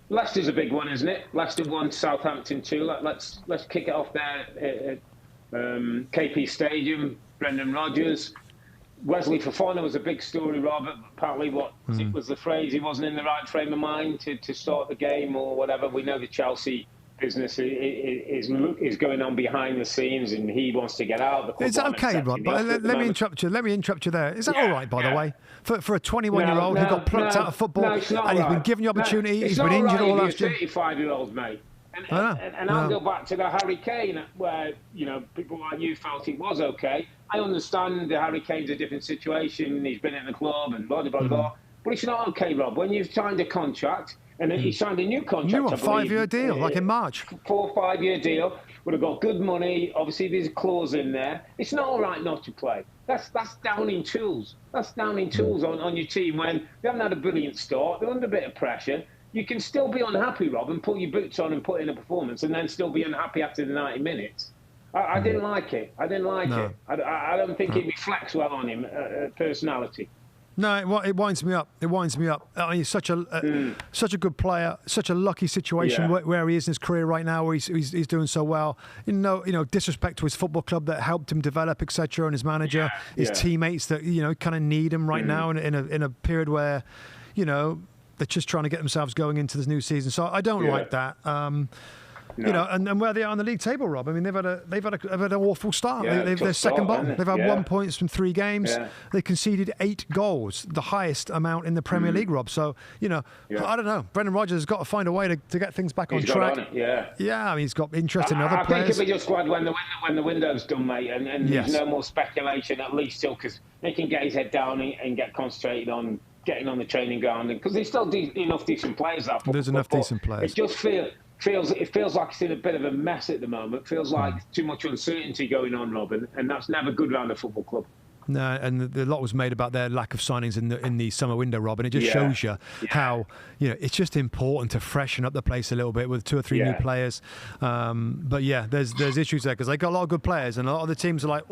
Leicester's a big one, isn't it? Leicester won Southampton 2. Let's kick it off there at KP Stadium. Brendan Rodgers. Wesley Fofana was a big story, Robert. Partly it was the phrase, he wasn't in the right frame of mind to start the game or whatever. We know the Chelsea business is going on behind the scenes, and he wants to get out of the club. Is that okay, Rob? Let me interrupt you there. Is that all right, by the way? For a 21-year-old who got plucked out of football and he's been given the opportunity, he's been injured all last year. 35-year-old, mate. And I'll go back to the Harry Kane, where people like you felt it was okay. I understand the Harry Kane's a different situation. He's been in the club and blah blah blah. But it's not okay, Rob. When you've signed a contract and then he signed a new contract, a 5-year deal, like in March. 4 or 5 year deal. Would have got good money. Obviously, there's a clause in there. It's not all right not to play. That's downing tools. That's downing tools on your team when they haven't had a brilliant start. They're under a bit of pressure. You can still be unhappy, Rob, and put your boots on and put in a performance, and then still be unhappy after the 90 minutes. I didn't like it. I didn't like it. I don't think it reflects well on him, personality. No, it winds me up. It winds me up. I mean, he's such a good player, such a lucky situation where he is in his career right now, where he's doing so well. Disrespect to his football club that helped him develop, etc., and his manager, his teammates that kind of need him right now in a period where, they're just trying to get themselves going into this new season. So I don't like that. And where they are on the league table, Rob. I mean, they've had an awful start. They're second bottom. They've had 1 point from 3 games. Yeah. They conceded 8 goals, the highest amount in the Premier League, Rob. So I don't know. Brendan Rodgers has got to find a way to get things back on track. I mean, he's got interest in other players. I think it'll be just glad when the window's done, mate, and there's no more speculation, at least till, because he can get his head down and get concentrated on getting on the training ground, because there's still enough decent players out. There's enough decent players. It just feels like it's in a bit of a mess at the moment. It feels like too much uncertainty going on, Robin, and that's never good around a football club. No, and a lot was made about their lack of signings in the summer window, Rob, and it just shows you how it's just important to freshen up the place a little bit with 2 or 3 new players. But there's issues there because they got a lot of good players, and a lot of the teams are like,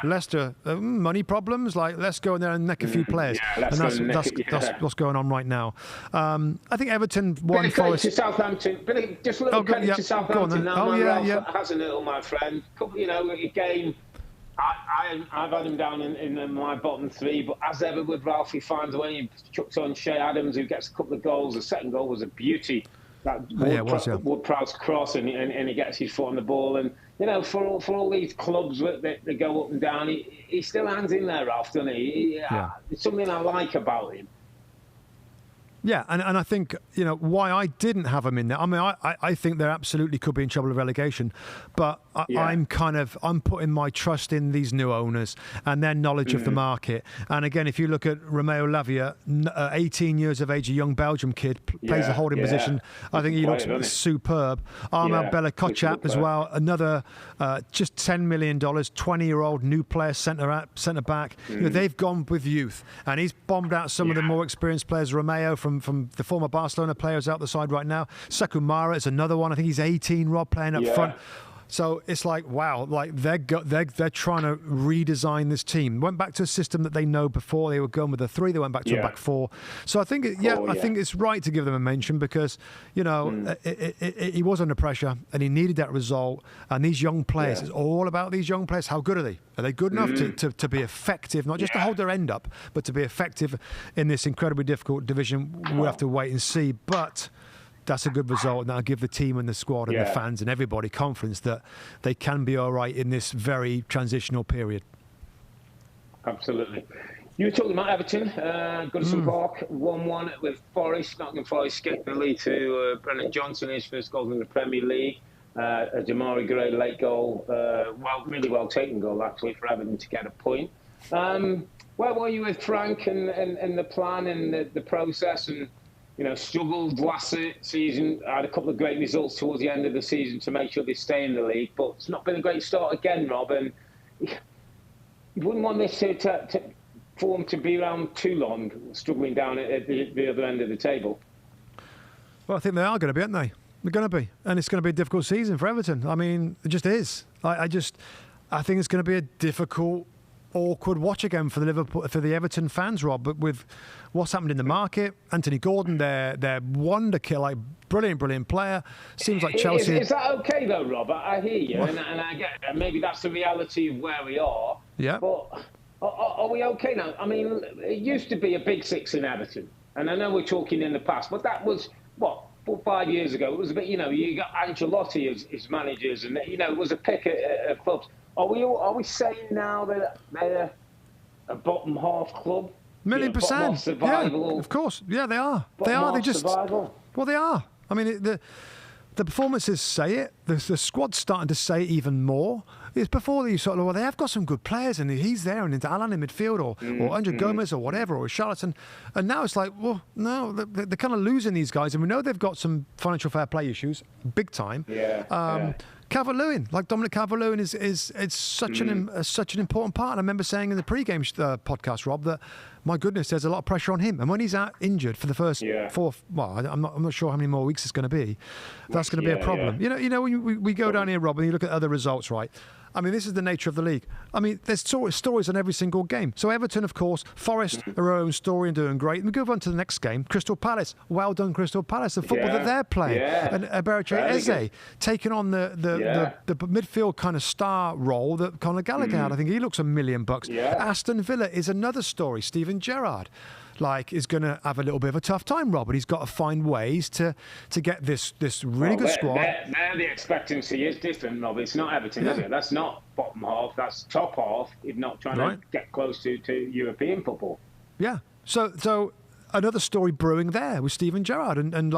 Leicester, money problems, like let's go in there and neck a few players, and that's what's going on right now. I think Everton won. Forest to Southampton, just a little credit to Southampton. Now, has a little, my friend. A game. I've had him down in my bottom 3, but as ever with Ralph, he finds a way. He chucks on Shea Adams, who gets a couple of goals. The second goal was a beauty. That Wood-Prowse cross, and he gets his foot on the ball. And for all these clubs that go up and down, he still hangs in there, Ralph, doesn't he? It's something I like about him. Yeah, and I think, why I didn't have them in there. I mean, I think they absolutely could be in trouble of relegation, but I'm putting my trust in these new owners and their knowledge of the market. And again, if you look at Romeo Lavia, 18 years of age, a young Belgium kid, plays a holding position. I think he looks superb. Armel Bella Kotchap as well, another just $10 million, 20-year-old new player centre back. They've gone with youth, and he's bombed out some of the more experienced players. Romeo from the former Barcelona players out the side right now. Sakumara is another one. I think he's 18, Rob, playing up front. So it's like, wow, like they're trying to redesign this team. Went back to a system that they know before. They were going with a 3. They went back to a back 4. So I think, I think it's right to give them a mention because, he was under pressure and he needed that result. And these young players, it's all about these young players. How good are they? Are they good enough to be effective, not just to hold their end up, but to be effective in this incredibly difficult division? We'll have to wait and see. But that's a good result, and that'll give the team and the squad and the fans and everybody confidence that they can be all right in this very transitional period. Absolutely. You were talking about Everton, Goodison Park, 1-1 with Forest. Nottingham Forest skipped the lead to Brennan Johnson, his first goal in the Premier League. A Jamari Gray late goal, really well taken goal actually for Everton to get a point. Where were you with Frank and the plan and the process, and struggled last season, had a couple of great results towards the end of the season to make sure they stay in the league, but it's not been a great start again, Rob, and you wouldn't want this for them to be around too long, struggling down at the other end of the table. Well, I think they are going to be, aren't they? They're going to be, and it's going to be a difficult season for Everton. I mean, it just is. I think it's going to be a difficult, awkward watch again for the Everton fans, Rob. But with what's happened in the market, Anthony Gordon, their wonder kid, like brilliant player. Seems like Chelsea. Is that okay though, Rob? I hear you, and I get maybe that's the reality of where we are. Yeah. But are we okay now? I mean, it used to be a big 6 in Everton, and I know we're talking in the past, but that was what 4 or 5 years ago. It was a bit, you got Ancelotti as managers, and it was a pick at clubs. Are we saying now that they're bottom half club? 1,000,000%. Survival. Yeah, of course. Yeah, they are. They are. They just. Survival. Well, they are. I mean, the performances say it. The squad's starting to say it even more. It's before you sort of, well, they have got some good players, and he's there, and into Alan in midfield, or Andre Gomez, or whatever, or Charlatan. And now it's like, well, no, they're kind of losing these guys, and we know they've got some financial fair play issues, big time. Calvert-Lewin, like Dominic Calvert-Lewin, is such an important part. And I remember saying in the pre-game podcast, Rob, that my goodness, there's a lot of pressure on him. And when he's out injured for the first 4, well, I'm not sure how many more weeks it's going to be. That's going to be a problem. When we go down here, Rob, and you look at other results, right? I mean, this is the nature of the league. I mean, there's stories on every single game. So Everton, of course, Forest are their own story and doing great. And we go on to the next game, Crystal Palace. Well done, Crystal Palace. The football that they're playing. And Eberechi Eze taking on the midfield kind of star role that Conor Gallagher had. I think he looks $1 million. Aston Villa is another story. Steven Gerrard is going to have a little bit of a tough time, Rob, but he's got to find ways to get this really good squad. There the expectancy is different, Rob. It's not Everton, is it? That's not bottom half. That's top half, if not trying to get close to European football. Yeah. So another story brewing there with Steven Gerrard. And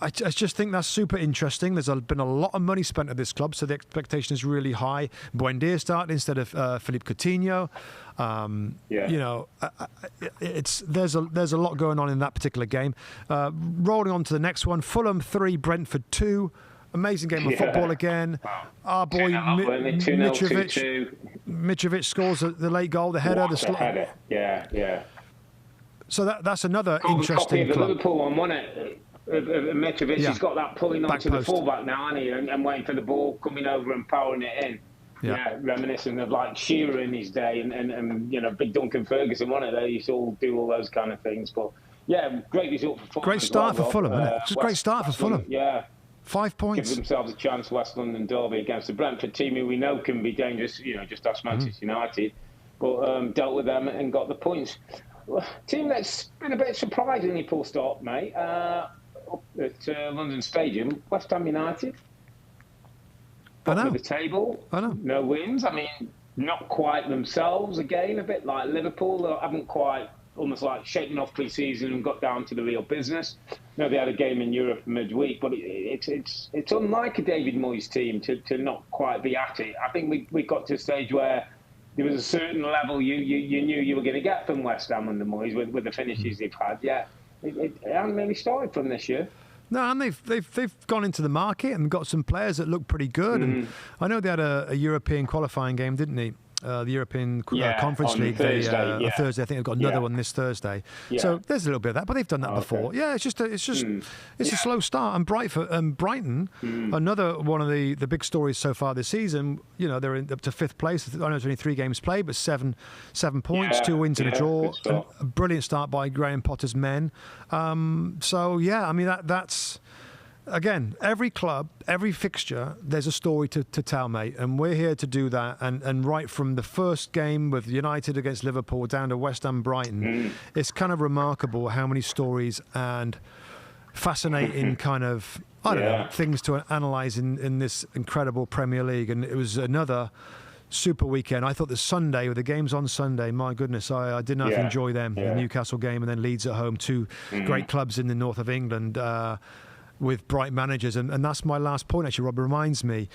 I just think that's super interesting. There's been a lot of money spent at this club, so the expectation is really high. Buendia started instead of Philippe Coutinho. There's a lot going on in that particular game. Rolling on to the next one, Fulham 3, Brentford 2. Amazing game of football again. Wow. Our boy Mitrovic scores the late goal, the header. The header. Yeah. So that's another interesting copy of the club. Liverpool one, wasn't it? Mitrovic, he's got that pulling onto the fullback now, hasn't he? And waiting for the ball, coming over and powering it in. Yeah, reminiscent of like Shearer in his day and you know, big Duncan Ferguson, wasn't it? They used to all do all those kind of things. But yeah, great result for Fulham. Great start for Fulham, isn't it? It's a great start for Fulham. Yeah. 5 points. Give themselves a chance, West London derby against the Brentford team who we know can be dangerous, you know, just as Manchester United. But dealt with them and got the points. Team that's been a bit surprisingly poor start, mate, up at London Stadium, West Ham United. Bottom of the table. I know. No wins. I mean, not quite themselves again, a bit like Liverpool. They haven't quite, almost like shaken off pre-season and got down to the real business. No, they had a game in Europe midweek, but it's unlike a David Moyes team to not quite be at it. I think we got to a stage where there was a certain level you knew you were going to get from West Ham and the Moyes with the finishes they've had. Yeah, it hasn't really started from this year. No, and they've gone into the market and got some players that look pretty good. And I know they had a European qualifying game, didn't they? The European Conference League. Thursday, Thursday, I think they've got another one this Thursday. Yeah. So there's a little bit of that, but they've done that before. Yeah, it's a slow start. And Brighton, another one of the big stories so far this season. You know, they're up to 5th place. I know there's only 3 games played, but 7 points, 2 wins and a draw. A brilliant start by Graham Potter's men. So yeah, I mean that's. Again, every club, every fixture, there's a story to tell, mate. And we're here to do that. And right from the first game with United against Liverpool down to West Ham Brighton, it's kind of remarkable how many stories and fascinating kind of, I don't know, things to analyse in this incredible Premier League. And it was another super weekend. I thought the Sunday, with the games on Sunday, my goodness, I did not enjoy them. The Newcastle game and then Leeds at home, 2 great clubs in the north of England. With bright managers, and that's my last point actually, Rob, reminds me,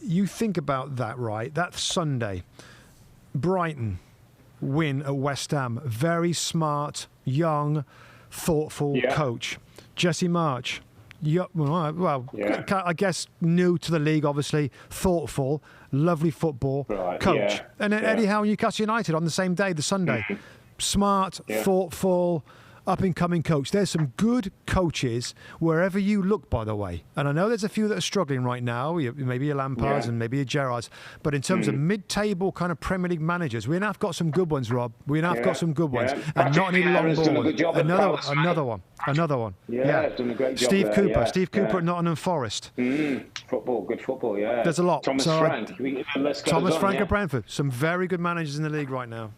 you think about that, right? That Sunday, Brighton win at West Ham, very smart, young, thoughtful coach. Jesse Marsch, I guess new to the league, obviously, thoughtful, lovely football coach. And then Eddie Howe, Newcastle United on the same day, the Sunday. Smart, thoughtful, up-and-coming coach. There's some good coaches wherever you look, by the way. And I know there's a few that are struggling right now, maybe your Lampards and maybe your Gerrards. But in terms of mid-table kind of Premier League managers, we have got some good ones, Rob. We have got some good ones. And not any long ball. Another one. Yeah, done a great job Steve there, Cooper. Steve Cooper at Nottingham Forest. Good football, yeah. There's a lot. Thomas Frank. Thomas Frank at Brentford. Some very good managers in the league right now.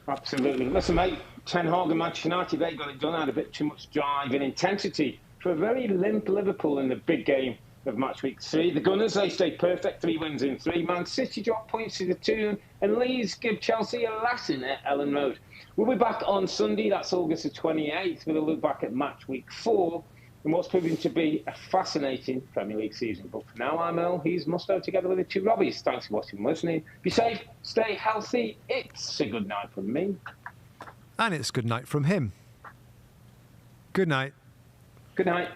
Absolutely. Listen, mate, Ten Hag and Manchester United, they got it done. Had a bit too much drive and intensity for a very limp Liverpool in the big game of Matchweek 3. The Gunners, they stayed perfect, 3 wins in 3. Man City dropped points to the 2, and Leeds give Chelsea a Latin at Elland Road. We'll be back on Sunday, that's August the 28th, with a look back at Matchweek 4 and what's proving to be a fascinating Premier League season. But for now, I'm Earle, he's Mustoe, together with the 2 Robbies. Thanks for watching and listening. Be safe, stay healthy. It's a good night from me. And it's good night from him. Good night. Good night.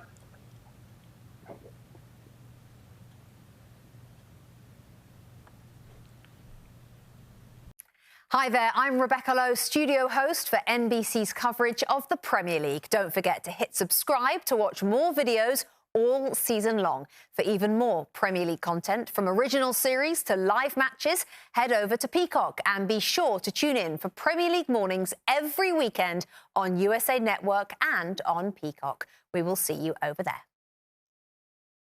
Hi there, I'm Rebecca Lowe, studio host for NBC's coverage of the Premier League. Don't forget to hit subscribe to watch more videos all season long. For even more Premier League content, from original series to live matches, head over to Peacock and be sure to tune in for Premier League mornings every weekend on USA Network and on Peacock. We will see you over there.